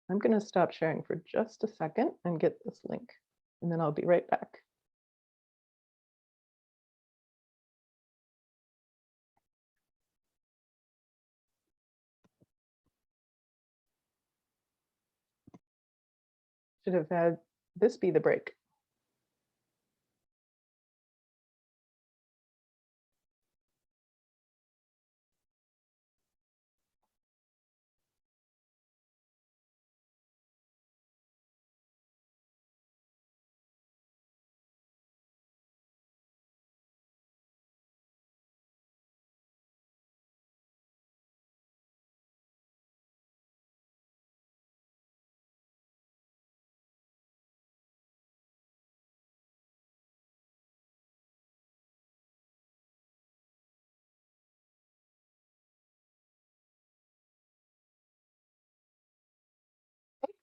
[SPEAKER 2] I'm going to stop sharing for just a second and get this link, and then I'll be right back. Should have had this be the break.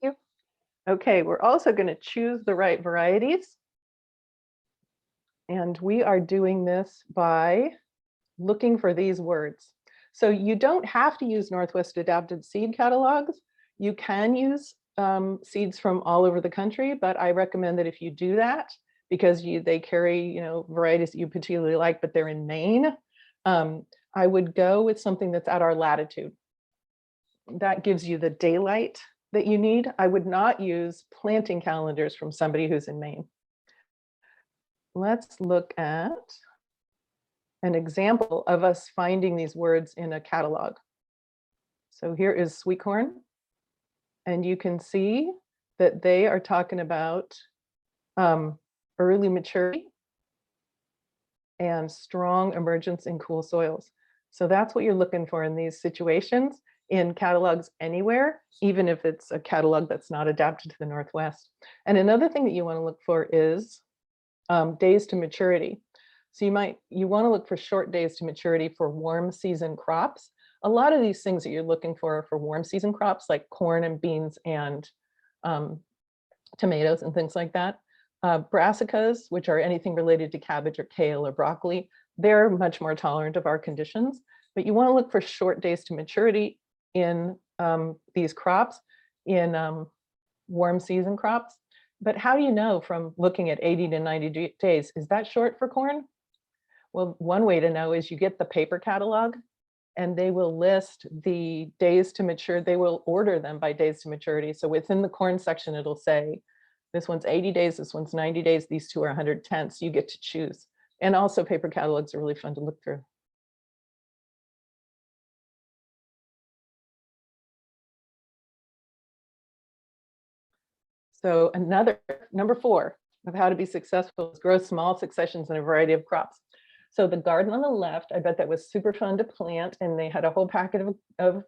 [SPEAKER 2] Thank you. Okay, we're also going to choose the right varieties. And we are doing this by looking for these words. So you don't have to use Northwest adapted seed catalogs. You can use seeds from all over the country, but I recommend that if you do that, because they carry varieties that you particularly like, but they're in Maine, I would go with something that's at our latitude. That gives you the daylight that you need. I would not use planting calendars from somebody who's in Maine. Let's look at an example of us finding these words in a catalog. So here is sweet corn, and you can see that they are talking about early maturity and strong emergence in cool soils. So that's what you're looking for in these situations in catalogs anywhere, even if it's a catalog that's not adapted to the Northwest. And another thing that you want to look for is days to maturity. So you want to look for short days to maturity for warm season crops. A lot of these things that you're looking for warm season crops, like corn and beans and tomatoes and things like that. Brassicas, which are anything related to cabbage or kale or broccoli, they're much more tolerant of our conditions. But you want to look for short days to maturity in these crops, in warm season crops. But how do you know from looking at 80 to 90 days, is that short for corn? Well, one way to know is you get the paper catalog, and they will list the days to mature. They will order them by days to maturity. So within the corn section, it'll say, this one's 80 days, this one's 90 days, these two are 110, so you get to choose. And also paper catalogs are really fun to look through. So another, number 4 of how to be successful is grow small successions in a variety of crops. So the garden on the left, I bet that was super fun to plant, and they had a whole packet of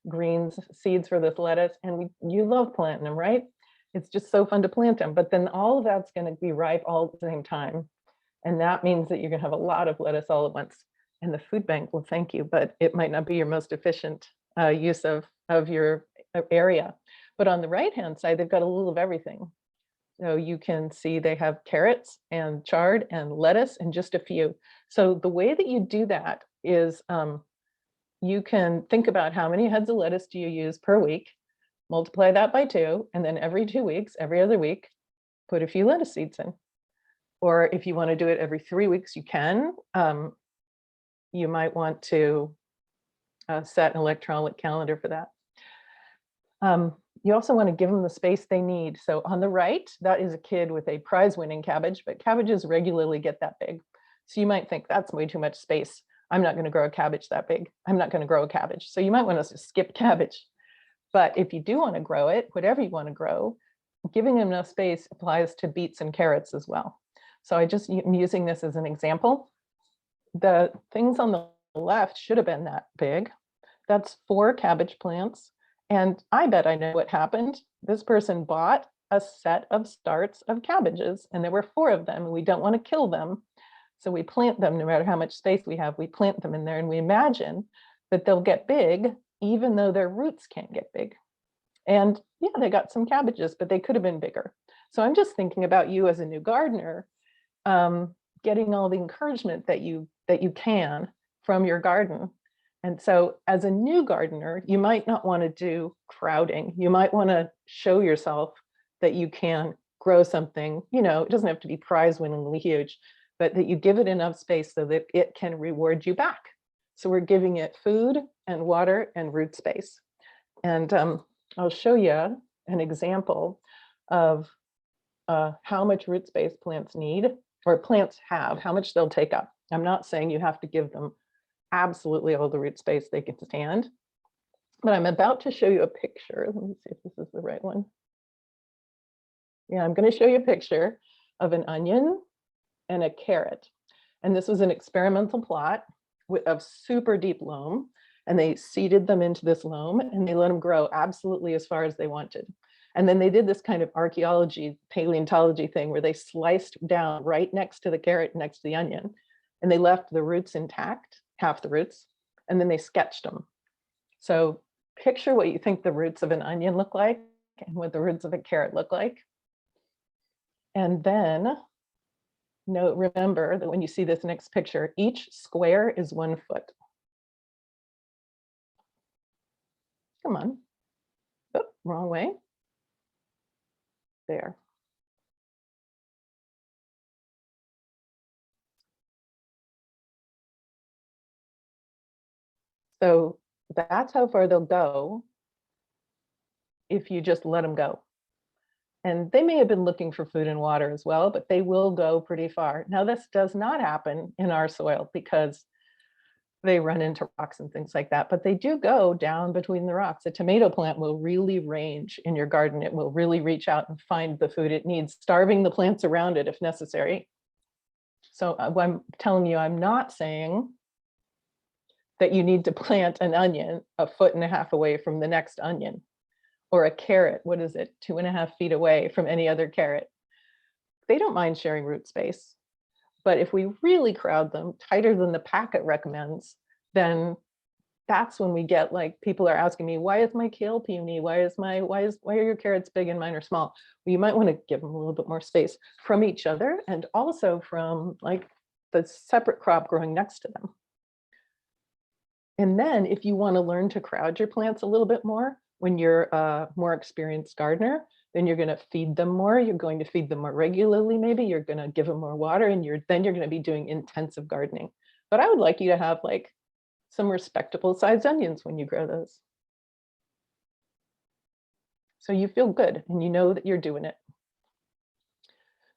[SPEAKER 2] greens, seeds for this lettuce, and you love planting them, right? It's just so fun to plant them. But then all of that's going to be ripe all at the same time. And that means that you're going to have a lot of lettuce all at once. And the food bank will thank you, but it might not be your most efficient use of your area. But on the right-hand side, they've got a little of everything. So you can see they have carrots and chard and lettuce and just a few. So the way that you do that is you can think about how many heads of lettuce do you use per week, multiply that by 2, and then every 2 weeks, every other week, put a few lettuce seeds in. Or if you want to do it every 3 weeks, you can. You might want to set an electronic calendar for that. You also want to give them the space they need. So on the right, that is a kid with a prize-winning cabbage, but cabbages regularly get that big. So you might think that's way too much space. I'm not going to grow a cabbage that big. I'm not going to grow a cabbage. So you might want to skip cabbage. But if you do want to grow it, whatever you want to grow, giving them enough space applies to beets and carrots as well. So I'm using this as an example. The things on the left should have been that big. That's 4 cabbage plants. And I bet I know what happened. This person bought a set of starts of cabbages, and there were 4 of them, and we don't want to kill them. So we plant them no matter how much space we have, we plant them in there, and we imagine that they'll get big, even though their roots can't get big. And yeah, they got some cabbages, but they could have been bigger. So I'm just thinking about you as a new gardener, getting all the encouragement that you can from your garden. And so as a new gardener, you might not want to do crowding. You might want to show yourself that you can grow something, it doesn't have to be prize-winningly huge, but that you give it enough space so that it can reward you back. So we're giving it food and water and root space. And I'll show you an example of how much root space plants need, or plants have, how much they'll take up. I'm not saying you have to give them absolutely all the root space they can stand, but I'm about to show you a picture. Let me see if this is the right one. Yeah, I'm going to show you a picture of an onion and a carrot. And this was an experimental plot of super deep loam, and they seeded them into this loam and they let them grow absolutely as far as they wanted. And then they did this kind of archaeology, paleontology thing where they sliced down right next to the carrot, next to the onion, and they left the roots intact, half the roots, and then they sketched them. So picture what you think the roots of an onion look like and what the roots of a carrot look like. And then remember that when you see this next picture, each square is 1 foot. Come on. Oh, wrong way. There. So that's how far they'll go if you just let them go. And they may have been looking for food and water as well, but they will go pretty far. Now, this does not happen in our soil because they run into rocks and things like that, but they do go down between the rocks. A tomato plant will really range in your garden. It will really reach out and find the food it needs, starving the plants around it if necessary. So I'm telling you, I'm not saying that you need to plant an onion 1.5 feet away from the next onion, or a carrot, what is it, 2.5 feet away from any other carrot. They don't mind sharing root space. But if we really crowd them tighter than the packet recommends, then that's when we get, like, people are asking me, why is my kale puny? Why are your carrots big and mine are small? Well, you might want to give them a little bit more space from each other and also from like the separate crop growing next to them. And then if you want to learn to crowd your plants a little bit more, when you're a more experienced gardener, then you're going to feed them more. You're going to feed them more regularly. Maybe you're going to give them more water, and then you're going to be doing intensive gardening. But I would like you to have like some respectable sized onions when you grow those. So you feel good and you know that you're doing it.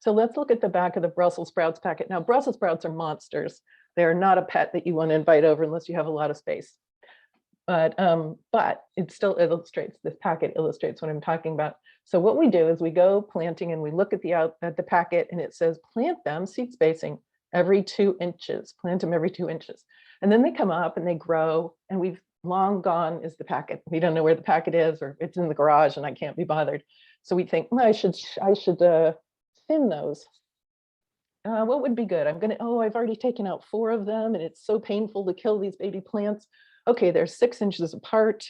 [SPEAKER 2] So let's look at the back of the Brussels sprouts packet. Now, Brussels sprouts are monsters. They're not a pet that you want to invite over unless you have a lot of space. But it still illustrates, this packet illustrates what I'm talking about. So what we do is we go planting and we look at the packet, and it says plant them, seed spacing, every 2 inches, plant them every 2 inches. And then they come up and they grow, and we've long gone is the packet. We don't know where the packet is, or it's in the garage and I can't be bothered. So we think, well, I should thin those. What would be good? I've already taken out 4 of them and it's so painful to kill these baby plants. Okay, they're 6 inches apart.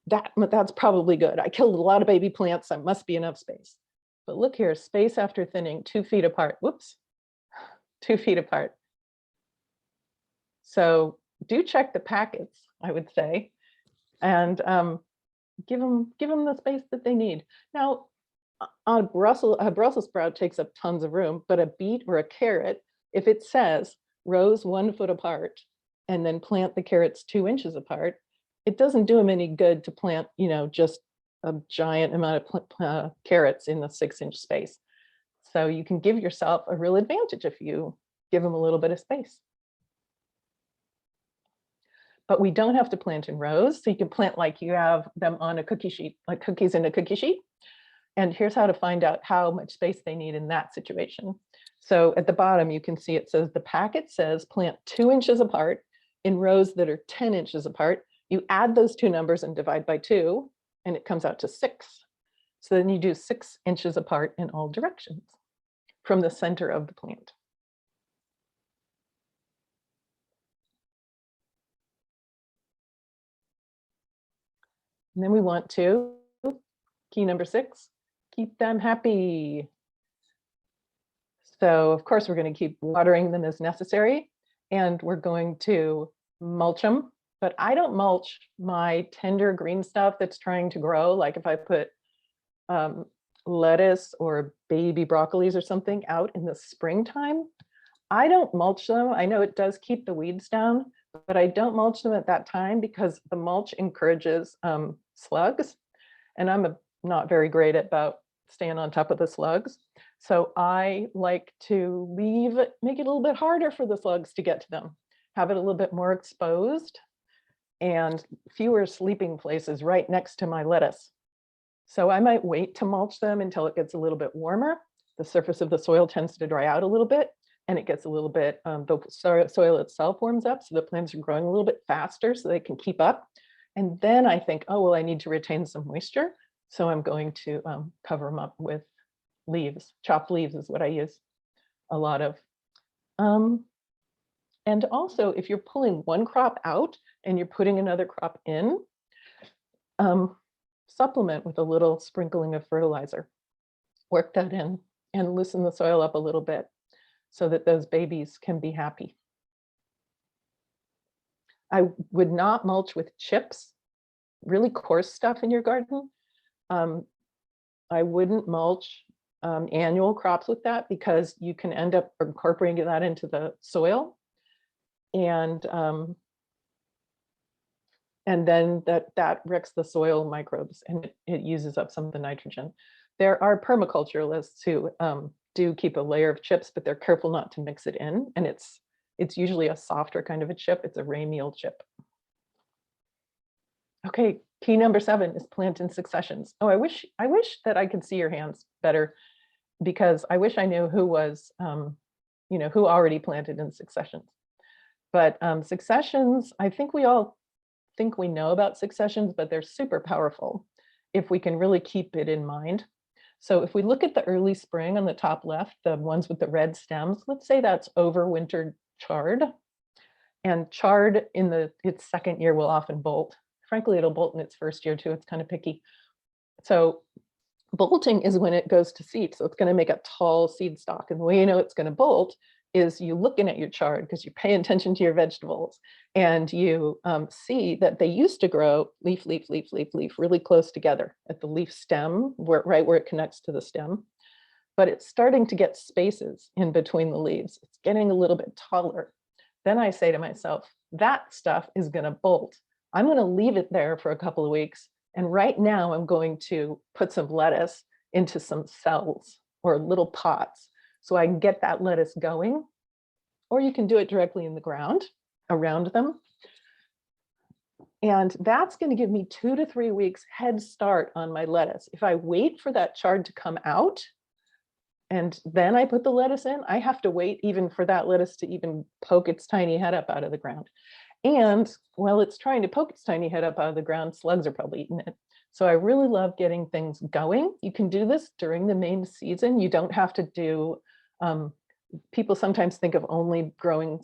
[SPEAKER 2] That's probably good. I killed a lot of baby plants. There must be enough space. But look here, space after thinning, 2 feet apart. Whoops, 2 feet apart. So do check the packets, I would say, and give them the space that they need. Now, a Brussels sprout takes up tons of room, but a beet or a carrot, if it says rows 1 foot apart and then plant the carrots 2 inches apart, it doesn't do them any good to plant, just a giant amount of carrots in the 6-inch space. So you can give yourself a real advantage if you give them a little bit of space. But we don't have to plant in rows. So you can plant like you have them on a cookie sheet, like cookies in a cookie sheet. And here's how to find out how much space they need in that situation. So at the bottom, you can see it says the packet says plant 2 inches apart in rows that are 10 inches apart. You add those 2 numbers and divide by 2, and it comes out to 6. So then you do 6 inches apart in all directions from the center of the plant. And then we want to, key number 6, keep them happy. So of course, we're going to keep watering them as necessary, and we're going to mulch them. But I don't mulch my tender green stuff that's trying to grow. Like if I put lettuce or baby broccolis or something out in the springtime, I don't mulch them. I know it does keep the weeds down, but I don't mulch them at that time because the mulch encourages slugs. And I'm not very great about staying on top of the slugs. So I like to make it a little bit harder for the slugs to get to them, have it a little bit more exposed and fewer sleeping places right next to my lettuce. So I might wait to mulch them until it gets a little bit warmer. The surface of the soil tends to dry out a little bit and it gets a little bit, the soil itself warms up. So the plants are growing a little bit faster so they can keep up. And then I think, oh, well, I need to retain some moisture. So I'm going to cover them up with leaves. Chopped leaves is what I use a lot of. And also, if you're pulling one crop out and you're putting another crop in, supplement with a little sprinkling of fertilizer. Work that in and loosen the soil up a little bit so that those babies can be happy. I would not mulch with chips, really coarse stuff in your garden. I wouldn't mulch annual crops with that because you can end up incorporating that into the soil. And then that wrecks the soil microbes and it uses up some of the nitrogen. There are permaculturalists who do keep a layer of chips, but they're careful not to mix it in. And it's usually a softer kind of a chip. It's a ray meal chip. Okay, key number 7 is plant in successions. Oh, I wish that I could see your hands better because I wish I knew who was, who already planted in successions. But successions, I think we all think we know about successions, but they're super powerful if we can really keep it in mind. So if we look at the early spring on the top left, the ones with the red stems, let's say that's overwintered chard. And chard in its second year will often bolt. Frankly, it'll bolt in its first year too. It's kind of picky. So bolting is when it goes to seed. So it's going to make a tall seed stalk. And the way you know it's going to bolt is you looking at your chard because you pay attention to your vegetables and you see that they used to grow leaf, leaf, leaf, leaf, leaf really close together at the leaf stem, right where it connects to the stem. But it's starting to get spaces in between the leaves. It's getting a little bit taller. Then I say to myself, that stuff is going to bolt. I'm going to leave it there for a couple of weeks. And right now I'm going to put some lettuce into some cells or little pots so I can get that lettuce going. Or you can do it directly in the ground around them. And that's going to give me 2 to 3 weeks head start on my lettuce. If I wait for that chard to come out and then I put the lettuce in, I have to wait even for that lettuce to even poke its tiny head up out of the ground. And while it's trying to poke its tiny head up out of the ground, slugs are probably eating it. So I really love getting things going. You can do this during the main season. You don't have to do, people sometimes think of only growing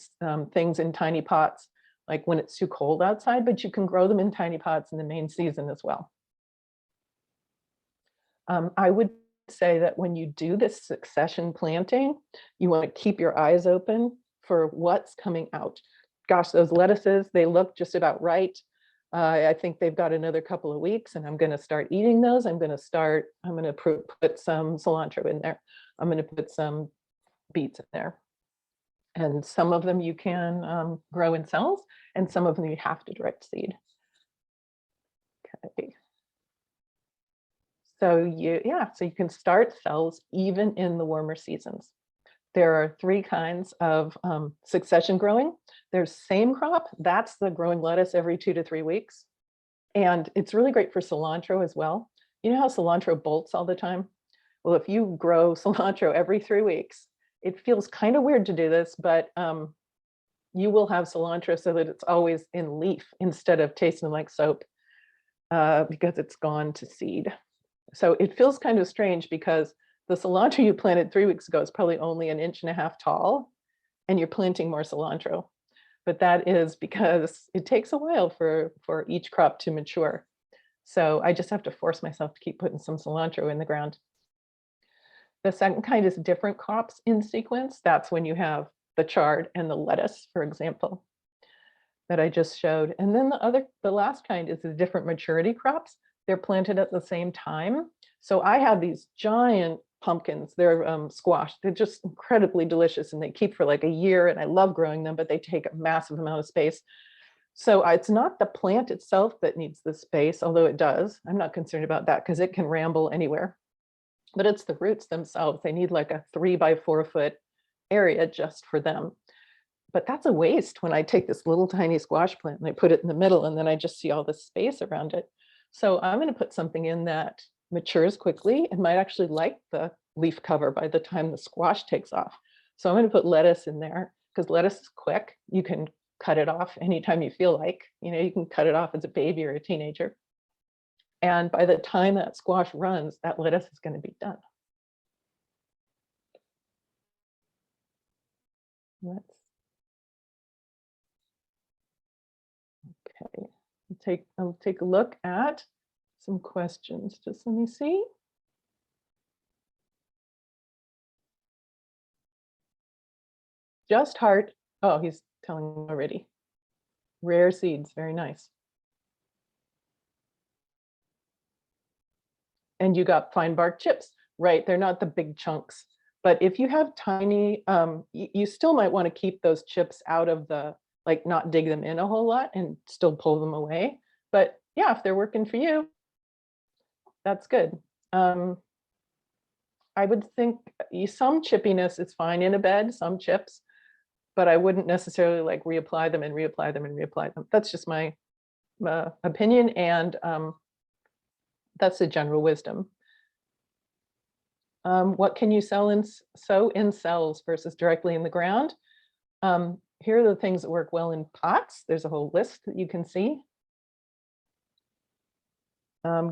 [SPEAKER 2] things in tiny pots, like when it's too cold outside, but you can grow them in tiny pots in the main season as well. I would say that when you do this succession planting, you want to keep your eyes open for what's coming out. Gosh, those lettuces, they look just about right. I think they've got another couple of weeks and I'm going to start eating those. I'm going to put some cilantro in there. I'm going to put some beets in there. And some of them you can grow in cells and some of them you have to direct seed. Okay. So so you can start cells even in the warmer seasons. There are 3 kinds of succession growing. There's same crop, that's the growing lettuce every 2 to 3 weeks. And it's really great for cilantro as well. You know how cilantro bolts all the time? Well, if you grow cilantro every 3 weeks, it feels kind of weird to do this, but you will have cilantro so that it's always in leaf instead of tasting like soap because it's gone to seed. So it feels kind of strange because the cilantro you planted 3 weeks ago is probably only 1.5 inches tall, and you're planting more cilantro. But that is because it takes a while for each crop to mature. So I just have to force myself to keep putting some cilantro in the ground. The second kind is different crops in sequence. That's when you have the chard and the lettuce, for example, that I just showed. And then the last kind is the different maturity crops. They're planted at the same time. So I have these giant pumpkins. They're squash. They're just incredibly delicious and they keep for like a year and I love growing them, but they take a massive amount of space. So it's not the plant itself that needs the space, although it does. I'm not concerned about that because it can ramble anywhere. But it's the roots themselves. They need like a 3 by 4 foot area just for them. But that's a waste when I take this little tiny squash plant and I put it in the middle and then I just see all this space around it. So I'm going to put something in that matures quickly and might actually like the leaf cover by the time the squash takes off. So I'm going to put lettuce in there because lettuce is quick. You can cut it off anytime you feel like, you can cut it off as a baby or a teenager. And by the time that squash runs, that lettuce is going to be done. Okay, I'll take a look at some questions. Just let me see. Just heart. Oh, he's telling me already. Rare seeds, very nice. And you got fine bark chips, right? They're not the big chunks, but if you have tiny, you still might want to keep those chips out of the, like not dig them in a whole lot and still pull them away. But yeah, if they're working for you, that's good. I would think some chippiness is fine in a bed, some chips, but I wouldn't necessarily like reapply them and reapply them and reapply them. That's just my opinion, and that's the general wisdom. What can you sow in cells versus directly in the ground? Here are the things that work well in pots. There's a whole list that you can see.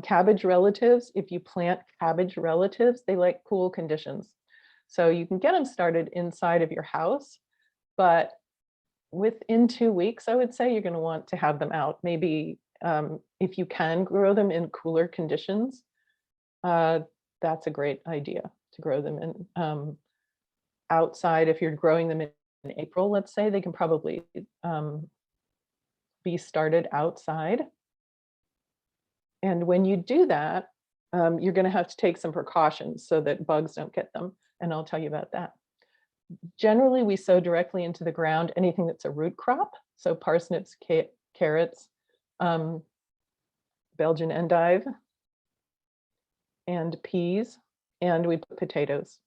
[SPEAKER 2] Cabbage relatives, if you plant cabbage relatives, they like cool conditions. So you can get them started inside of your house, but within 2 weeks, I would say you're going to want to have them out. Maybe if you can grow them in cooler conditions, that's a great idea to grow them in outside. If you're growing them in April, let's say, they can probably be started outside. And when you do that, you're going to have to take some precautions so that bugs don't get them. And I'll tell you about that. Generally, we sow directly into the ground anything that's a root crop. So parsnips, carrots, Belgian endive, and peas. And we put potatoes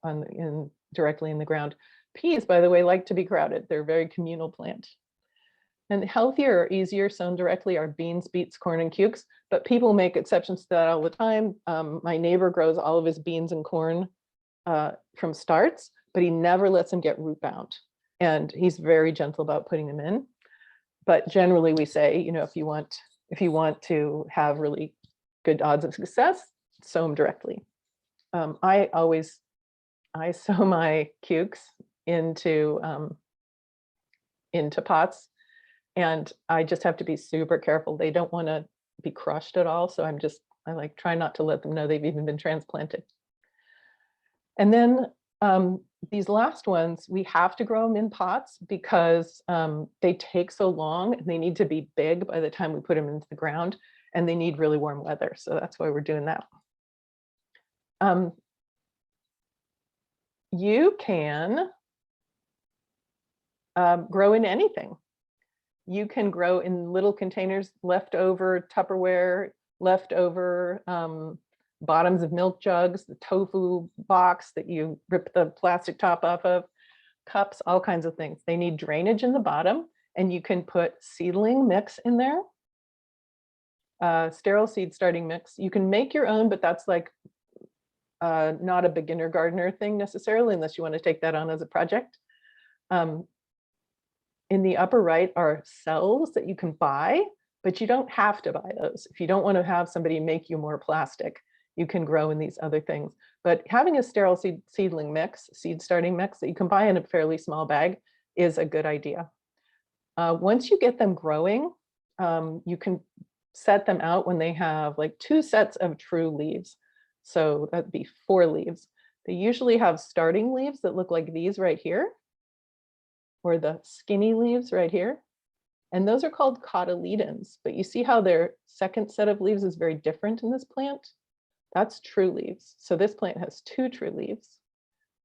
[SPEAKER 2] directly in the ground. Peas, by the way, like to be crowded. They're a very communal plant. And healthier or easier sown directly are beans, beets, corn, and cukes, but people make exceptions to that all the time. My neighbor grows all of his beans and corn from starts, but he never lets them get root bound. And he's very gentle about putting them in. But generally we say, if you want to have really good odds of success, sow them directly. I sow my cukes into pots, and I just have to be super careful. They don't want to be crushed at all. So I like try not to let them know they've even been transplanted. And then these last ones, we have to grow them in pots because they take so long and they need to be big by the time we put them into the ground, and they need really warm weather. So that's why we're doing that. You can grow in anything. You can grow in little containers, leftover Tupperware, leftover bottoms of milk jugs, the tofu box that you rip the plastic top off of, cups, all kinds of things. They need drainage in the bottom, and you can put seedling mix in there, sterile seed starting mix. You can make your own, but that's like not a beginner gardener thing necessarily, unless you want to take that on as a project. In the upper right are cells that you can buy, but you don't have to buy those. If you don't want to have somebody make you more plastic, you can grow in these other things. But having a sterile seedling mix, seed starting mix that you can buy in a fairly small bag is a good idea. Once you get them growing, you can set them out when they have like 2 sets of true leaves. So that'd be 4 leaves. They usually have starting leaves that look like these right here, or the skinny leaves right here. And those are called cotyledons, but you see how their second set of leaves is very different in this plant? That's true leaves. So this plant has 2 true leaves.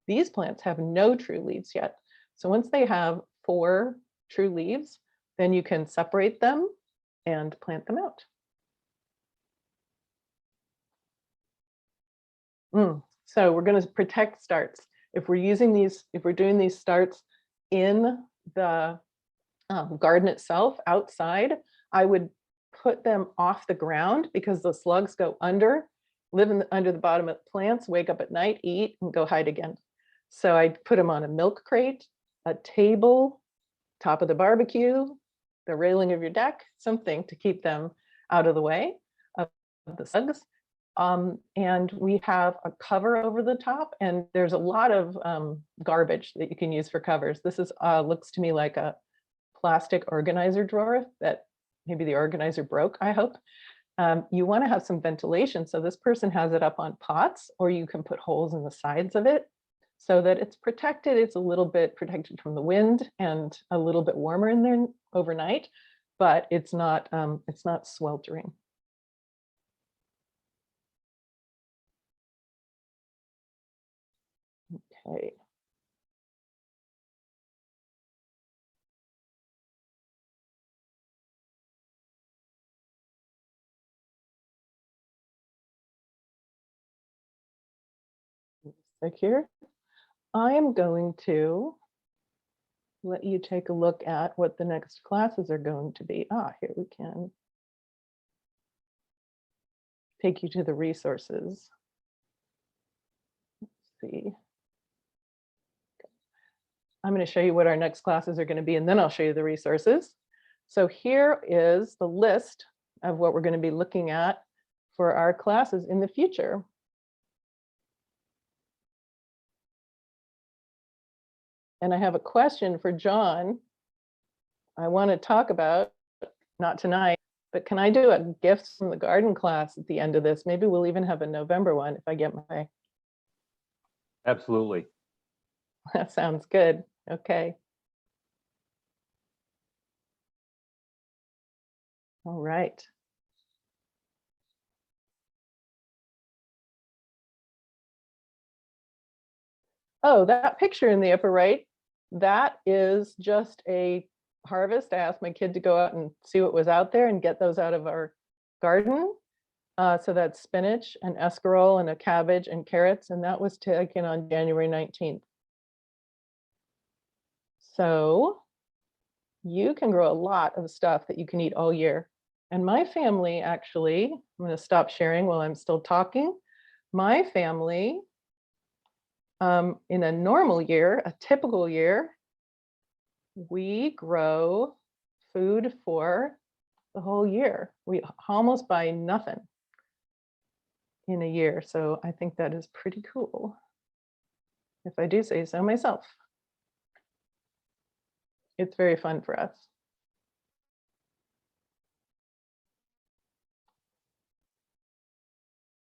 [SPEAKER 2] These plants have no true leaves yet. So once they have 4 true leaves, then you can separate them and plant them out. So we're going to protect starts. If we're doing these starts in the garden itself, outside, I would put them off the ground because the slugs go under, live under the bottom of the plants, wake up at night, eat, and go hide again. So I put them on a milk crate, a table, top of the barbecue, the railing of your deck, something to keep them out of the way of the slugs. And we have a cover over the top, and there's a lot of garbage that you can use for covers. This is looks to me like a plastic organizer drawer that maybe the organizer broke, I hope. You want to have some ventilation. So this person has it up on pots, or you can put holes in the sides of it so that it's protected. It's a little bit protected from the wind and a little bit warmer in there overnight, but it's not sweltering. Okay. Like here, I am going to let you take a look at what the next classes are going to be. Here we can take you to the resources. Let's see. I'm going to show you what our next classes are going to be, and then I'll show you the resources. So here is the list of what we're going to be looking at for our classes in the future. And I have a question for John. I want to talk about, not tonight, but can I do a gifts from the garden class at the end of this? Maybe we'll even have a November one if I get my.
[SPEAKER 1] Absolutely.
[SPEAKER 2] That sounds good. Okay. All right. Oh, that picture in the upper right, that is just a harvest. I asked my kid to go out and see what was out there and get those out of our garden. So that's spinach and escarole and a cabbage and carrots, and that was taken on January 19th. So you can grow a lot of stuff that you can eat all year. And my family, actually, I'm going to stop sharing while I'm still talking. My family, in a normal year, a typical year, we grow food for the whole year. We almost buy nothing. in a year. So I think that is pretty cool, if I do say so myself. It's very fun for us.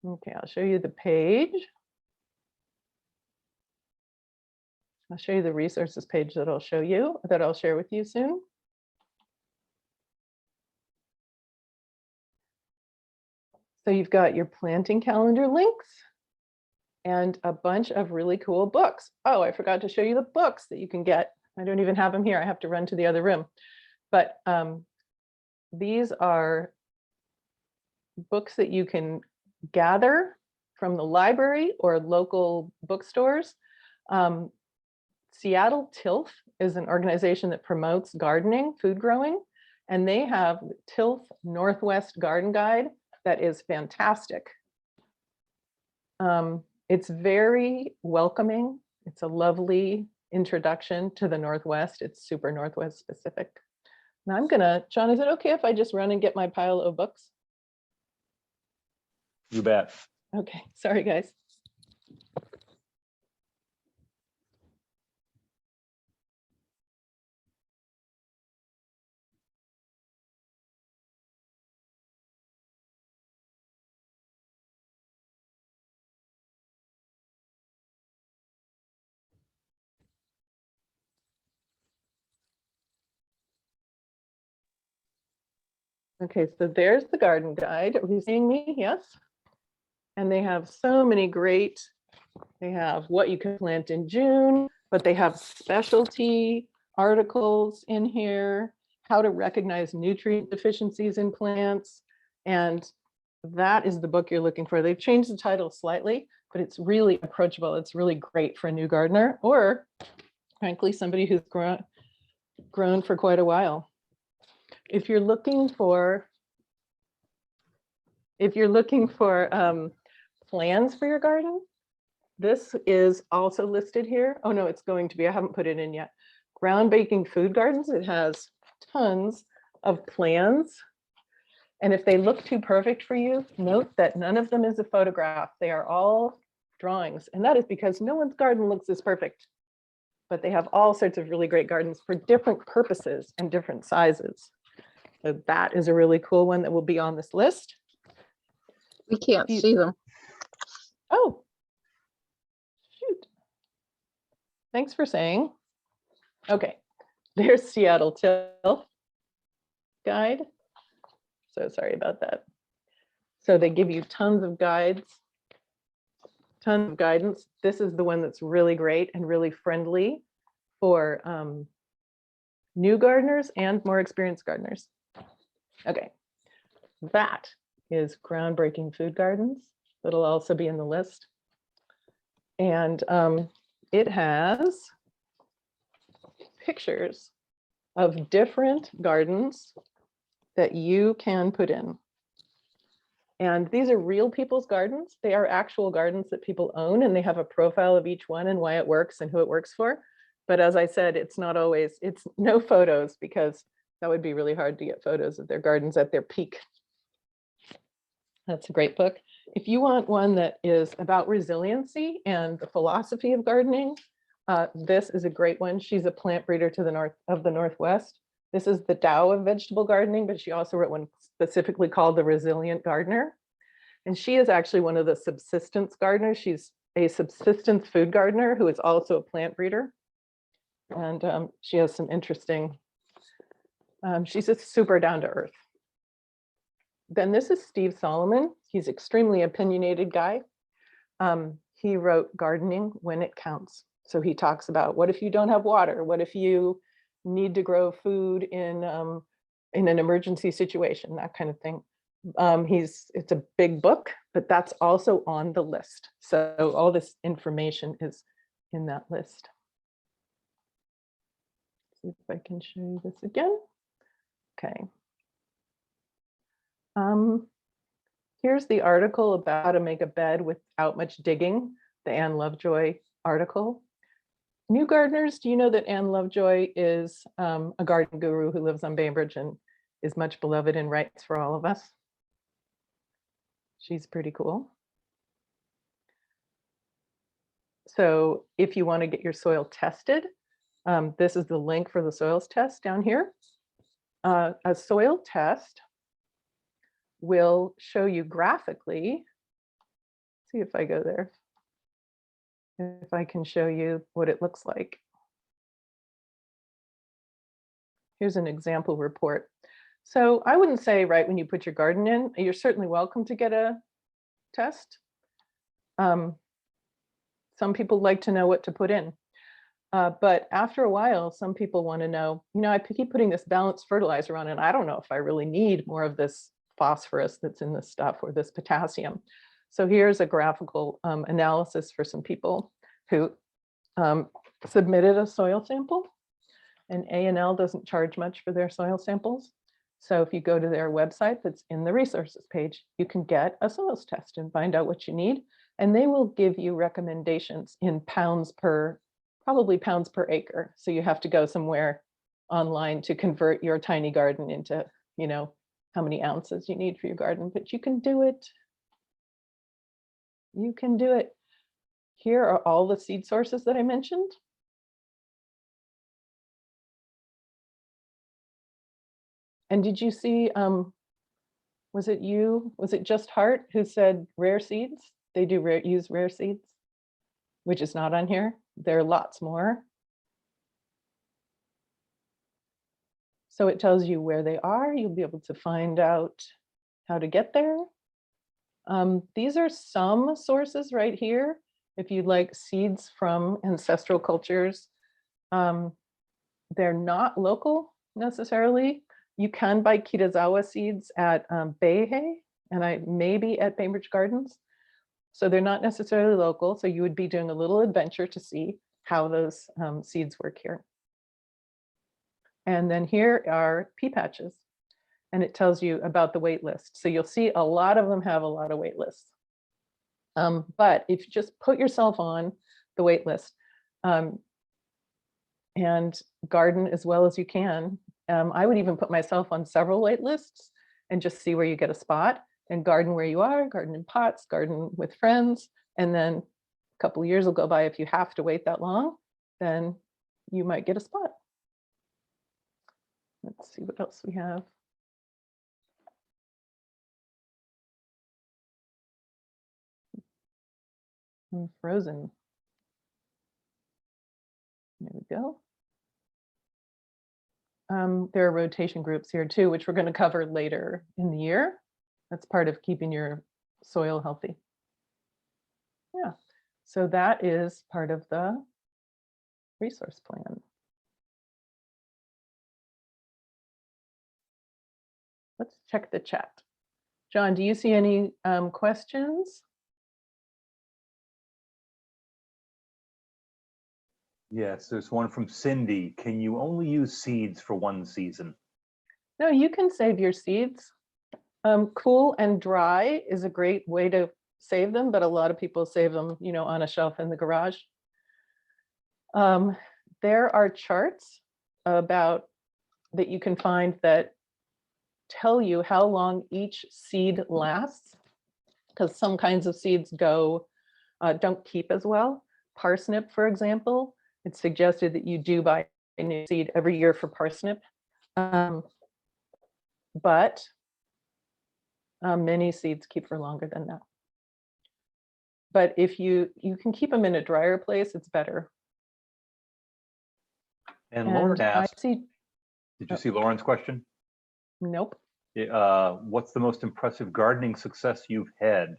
[SPEAKER 2] Okay, I'll show you the page. I'll show you the resources page that I'll share with you soon. So you've got your planting calendar links and a bunch of really cool books. Oh, I forgot to show you the books that you can get. I don't even have them here. I have to run to the other room. But these are books that you can gather from the library or local bookstores. Seattle Tilth is an organization that promotes gardening, food growing, and they have the Tilth Northwest Garden Guide that is fantastic. It's very welcoming. It's a lovely introduction to the Northwest. It's super Northwest specific. Now I'm gonna, John, is it okay if I just run and get my pile of books?
[SPEAKER 1] You bet.
[SPEAKER 2] Okay, sorry guys. Okay, so there's the garden guide. Are you seeing me? Yes. And they have so many great, they have what you can plant in June, but they have specialty articles in here, how to recognize nutrient deficiencies in plants. And that is the book you're looking for. They've changed the title slightly, but it's really approachable. It's really great for a new gardener or frankly, somebody who's grown for quite a while. If you're looking for plans for your garden, this is also listed here. Oh no, it's going to be, I haven't put it in yet. Groundbreaking Food Gardens. It has tons of plans. And if they look too perfect for you, note that none of them is a photograph. They are all drawings. And that is because no one's garden looks this perfect. But they have all sorts of really great gardens for different purposes and different sizes. So that is a really cool one that will be on this list.
[SPEAKER 3] We can't see them.
[SPEAKER 2] Oh, shoot. Thanks for saying. Okay, there's Seattle Tilth Guide. So sorry about that. So they give you tons of guides, tons of guidance. This is the one that's really great and really friendly for new gardeners and more experienced gardeners. Okay, that is Groundbreaking Food Gardens. It'll also be in the list. And it has pictures of different gardens that you can put in. And these are real people's gardens. They are actual gardens that people own, and they have a profile of each one and why it works and who it works for. But as I said, it's not always, it's no photos because that would be really hard to get photos of their gardens at their peak. That's a great book. If you want one that is about resiliency and the philosophy of gardening, this is a great one. She's a plant breeder to the Northwest. This is the Tao of vegetable gardening, but she also wrote one specifically called The Resilient Gardener. And she is actually one of the subsistence gardeners. She's a subsistence food gardener who is also a plant breeder. And she has some interesting, she's just super down to earth. Then this is Steve Solomon. He's an extremely opinionated guy. He wrote Gardening When It Counts. So he talks about what if you don't have water? What if you need to grow food in an emergency situation, that kind of thing. It's a big book, but that's also on the list. So all this information is in that list. See if I can show you this again. Okay. Here's the article about how to make a bed without much digging, the Anne Lovejoy article. New gardeners, do you know that Anne Lovejoy is a garden guru who lives on Bainbridge and is much beloved and writes for all of us? She's pretty cool. So if you want to get your soil tested, this is the link for the soils test down here. A soil test will show you graphically. See if I go there. If I can show you what it looks like. Here's an example report. So I wouldn't say right when you put your garden in, you're certainly welcome to get a test. Some people like to know what to put in. But after a while, some people want to know, I keep putting this balanced fertilizer on and I don't know if I really need more of this phosphorus that's in this stuff or this potassium. So here's a graphical analysis for some people who submitted a soil sample, and A&L doesn't charge much for their soil samples. So if you go to their website that's in the resources page, you can get a soils test and find out what you need. And they will give you recommendations in probably pounds per acre. So you have to go somewhere online to convert your tiny garden into, how many ounces you need for your garden, but you can do it. You can do it. Here are all the seed sources that I mentioned. And did you see, was it just Hart who said rare seeds? They do use rare seeds, which is not on here. There are lots more. So it tells you where they are. You'll be able to find out how to get there. These are some sources right here. If you'd like seeds from ancestral cultures, they're not local necessarily. You can buy Kitazawa seeds at Beihe and maybe at Bainbridge Gardens. So they're not necessarily local. So you would be doing a little adventure to see how those seeds work here. And then here are pea patches. And it tells you about the wait list. So you'll see a lot of them have a lot of wait lists. But if you just put yourself on the wait list and garden as well as you can, I would even put myself on several wait lists and just see where you get a spot and garden where you are, garden in pots, garden with friends. And then a couple of years will go by. If you have to wait that long, then you might get a spot. Let's see what else we have. I'm frozen. There we go. There are rotation groups here too, which we're going to cover later in the year. That's part of keeping your soil healthy. Yeah, so that is part of the resource plan. Let's check the chat. John, do you see any questions?
[SPEAKER 1] Yes, there's one from Cindy. Can you only use seeds for one season?
[SPEAKER 2] No, you can save your seeds. Cool and dry is a great way to save them, but a lot of people save them, on a shelf in the garage. There are charts that you can find that tell you how long each seed lasts, because some kinds of seeds don't keep as well. Parsnip, for example, it's suggested that you do buy a new seed every year for parsnip. But many seeds keep for longer than that. But if you can keep them in a drier place, it's better.
[SPEAKER 1] And Lauren asked,
[SPEAKER 2] did
[SPEAKER 1] you see Lauren's question?
[SPEAKER 2] Nope.
[SPEAKER 1] What's the most impressive gardening success you've had?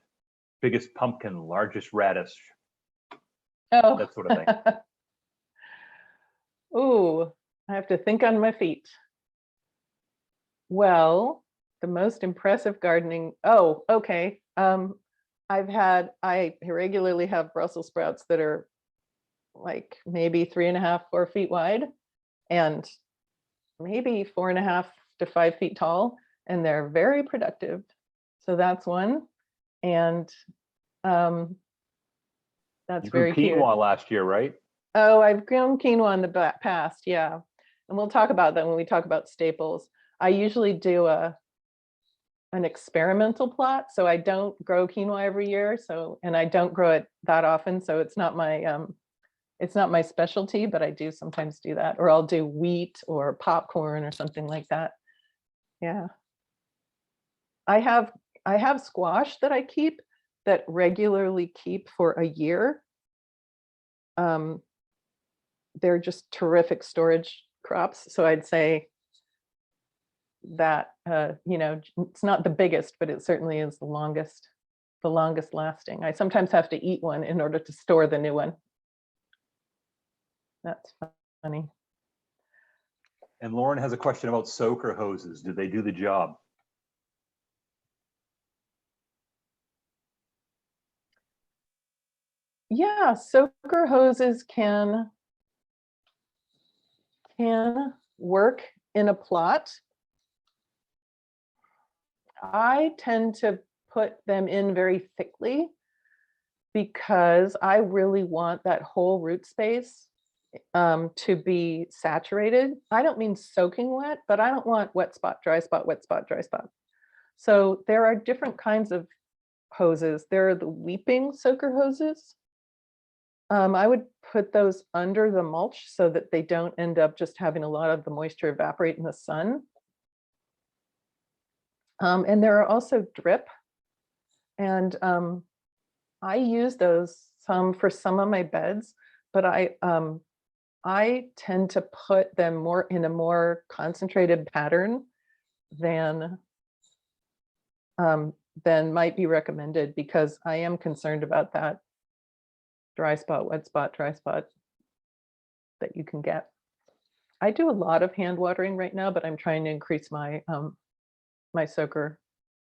[SPEAKER 1] Biggest pumpkin, largest radish,
[SPEAKER 2] Oh,
[SPEAKER 1] that sort of thing.
[SPEAKER 2] Ooh, I have to think on my feet. Well, the most impressive gardening. Oh, okay. I regularly have Brussels sprouts that are like maybe 3.5, 4 feet wide and maybe 4.5 to 5 feet tall, and they're very productive. So that's one. And that's
[SPEAKER 1] you grew
[SPEAKER 2] very cute.
[SPEAKER 1] quinoa last year, right?
[SPEAKER 2] Oh, I've grown quinoa in the past, yeah. And we'll talk about that when we talk about staples. I usually do an experimental plot. So I don't grow quinoa every year. So, and I don't grow it that often. So it's not my specialty, but I do sometimes do that, or I'll do wheat or popcorn or something like that. Yeah. I have squash that I keep that regularly keep for a year. They're just terrific storage crops. So I'd say that, it's not the biggest, but it certainly is the longest lasting. I sometimes have to eat one in order to store the new one. That's funny.
[SPEAKER 1] And Lauren has a question about soaker hoses. Do they do the job?
[SPEAKER 2] Yeah, soaker hoses can work in a plot. I tend to put them in very thickly because I really want that whole root space to be saturated. I don't mean soaking wet, but I don't want wet spot, dry spot, wet spot, dry spot. So there are different kinds of hoses. There are the weeping soaker hoses. I would put those under the mulch so that they don't end up just having a lot of the moisture evaporate in the sun. And there are also drip. And I use those for some of my beds, but I tend to put them more in a more concentrated pattern than might be recommended, because I am concerned about that dry spot, wet spot, dry spot that you can get. I do a lot of hand watering right now, but I'm trying to increase my my soaker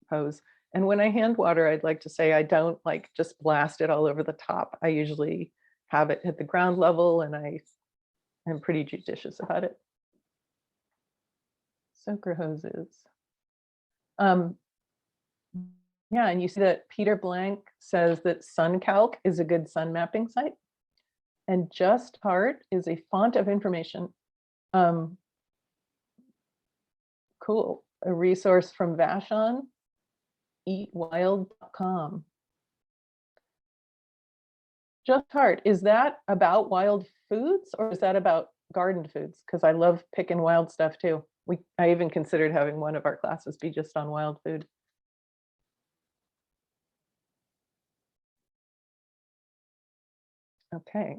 [SPEAKER 2] hose. And when I hand water, I'd like to say I don't like just blast it all over the top. I usually have it at the ground level, and I'm pretty judicious about it. Soaker hoses. Yeah, and you see that Peter Blank says that SunCalc is a good sun mapping site, and Just Heart is a font of information. Cool. A resource from Vashon, eatwild.com. Just Heart, is that about wild foods, or is that about garden foods? Because I love picking wild stuff too. I even considered having one of our classes be just on wild food. Okay.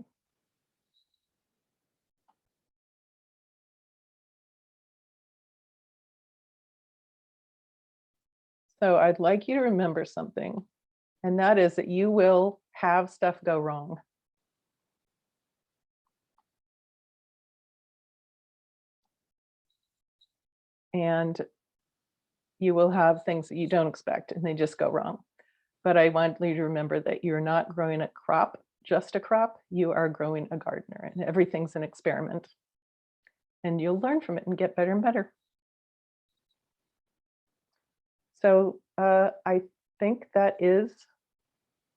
[SPEAKER 2] So I'd like you to remember something, and that is that you will have stuff go wrong. And you will have things that you don't expect and they just go wrong. But I want you to remember that you're not growing a crop, just a crop. You are growing a gardener, and everything's an experiment. And you'll learn from it and get better and better. So I think that is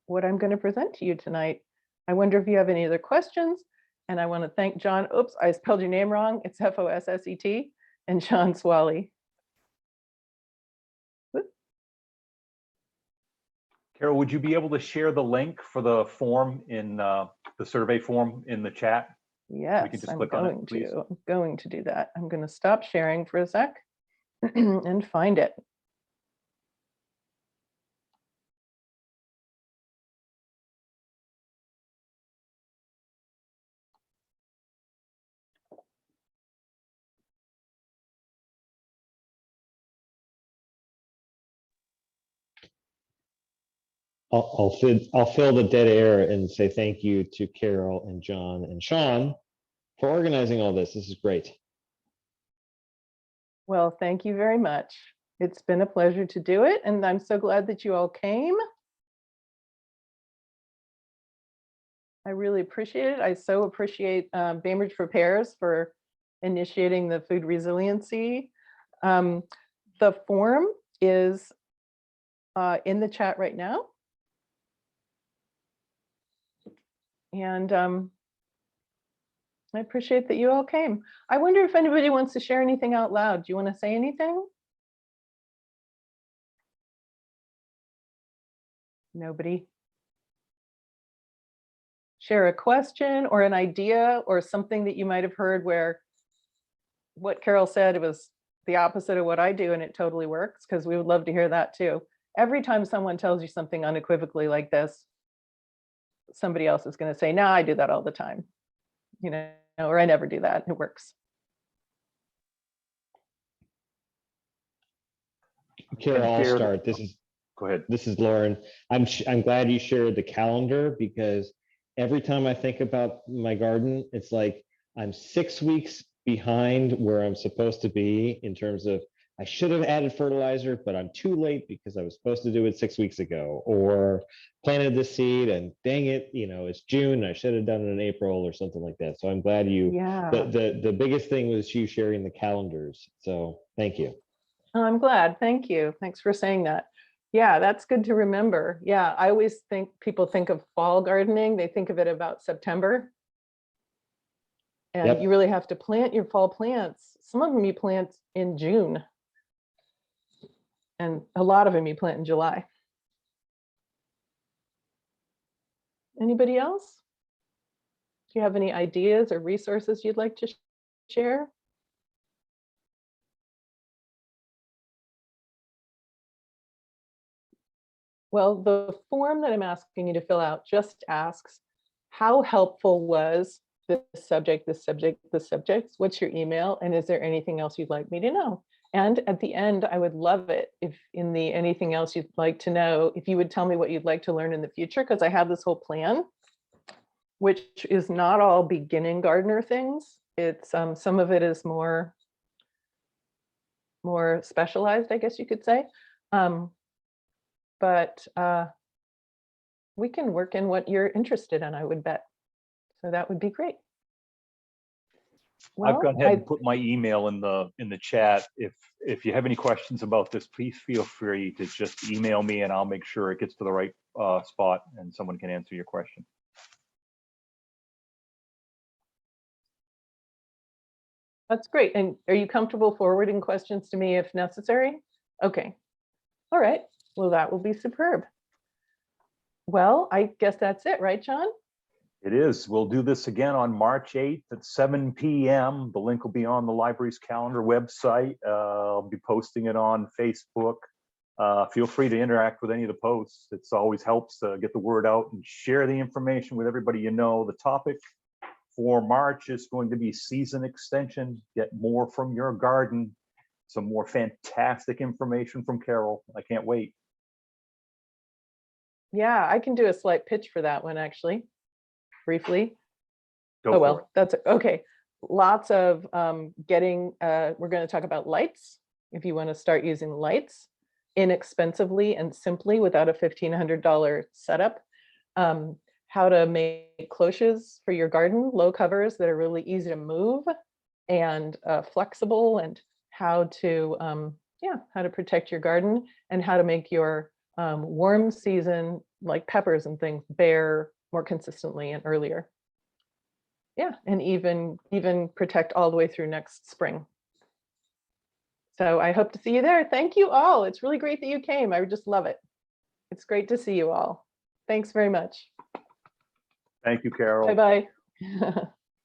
[SPEAKER 2] what I'm going to present to you tonight. I wonder if you have any other questions. And I want to thank John. Oops, I spelled your name wrong. It's Fosset, and John Swally.
[SPEAKER 1] Carol, would you be able to share the link for the form in the survey form in the chat?
[SPEAKER 2] Yes,
[SPEAKER 1] we can just
[SPEAKER 2] I'm
[SPEAKER 1] click on it,
[SPEAKER 2] going
[SPEAKER 1] please.
[SPEAKER 2] to. I'm going to do that. I'm going to stop sharing for a sec and find it.
[SPEAKER 4] I'll fill the dead air and say thank you to Carol and John and Sean for organizing all this. This is great.
[SPEAKER 2] Well, thank you very much. It's been a pleasure to do it, and I'm so glad that you all came. I really appreciate it. I so appreciate Bainbridge Prepares for initiating the food resiliency. The form is in the chat right now. And I appreciate that you all came. I wonder if anybody wants to share anything out loud. Do you want to say anything? Nobody? Share a question or an idea or something that you might have heard where what Carol said was the opposite of what I do and it totally works, because we would love to hear that too. Every time someone tells you something unequivocally like this, somebody else is going to say, no, I do that all the time, you know, or I never do that. It works.
[SPEAKER 4] Carol, I'll
[SPEAKER 1] Share the-
[SPEAKER 4] start.
[SPEAKER 1] Go ahead.
[SPEAKER 4] This is Lauren. I'm glad you shared the calendar, because every time I think about my garden, it's like I'm 6 weeks behind where I'm supposed to be in terms of I should have added fertilizer, but I'm too late because I was supposed to do it 6 weeks ago, or planted the seed and dang it, you know, it's June. I should have done it in April or something like that. So I'm glad you,
[SPEAKER 2] Yeah.
[SPEAKER 4] the biggest thing was you sharing the calendars. So thank you.
[SPEAKER 2] Oh, I'm glad. Thank you. Thanks for saying that. Yeah, that's good to remember. Yeah, I always think people think of fall gardening. They think of it about September. And
[SPEAKER 4] Yep.
[SPEAKER 2] you really have to plant your fall plants. Some of them you plant in June. And a lot of them you plant in July. Anybody else? Do you have any ideas or resources you'd like to share? Well, the form that I'm asking you to fill out just asks, how helpful was this subject, this subject, this subject? What's your email? And is there anything else you'd like me to know? And at the end, I would love it if in the anything else you'd like to know, if you would tell me what you'd like to learn in the future, because I have this whole plan, which is not all beginning gardener things. It's some of it is more specialized, I guess you could say. But we can work in what you're interested in, I would bet. So that would be great.
[SPEAKER 1] I've
[SPEAKER 2] Well,
[SPEAKER 1] gone ahead and put my email in the chat. If you have any questions about this, please feel free to just email me and I'll make sure it gets to the right spot and someone can answer your question.
[SPEAKER 2] That's great. And are you comfortable forwarding questions to me if necessary? Okay. All right. Well, that will be superb. Well, I guess that's it, right, John?
[SPEAKER 1] It is. We'll do this again on March 8th at 7 p.m. The link will be on the library's calendar website. I'll be posting it on Facebook. Feel free to interact with any of the posts. It always helps get the word out and share the information with everybody you know. The topic for March is going to be season extension. Get more from your garden. Some more fantastic information from Carol. I can't wait.
[SPEAKER 2] Yeah, I can do a slight pitch for that one, actually, briefly.
[SPEAKER 1] Go
[SPEAKER 2] Oh,
[SPEAKER 1] for
[SPEAKER 2] well,
[SPEAKER 1] it.
[SPEAKER 2] that's okay. Lots of we're going to talk about lights. If you want to start using lights inexpensively and simply without a $1,500 setup, how to make cloches for your garden, low covers that are really easy to move and flexible, and how to protect your garden, and how to make your warm season, like peppers and things, bear more consistently and earlier. Yeah, and even protect all the way through next spring. So I hope to see you there. Thank you all. It's really great that you came. I just love it. It's great to see you all. Thanks very much.
[SPEAKER 1] Thank you, Carol.
[SPEAKER 2] Bye-bye.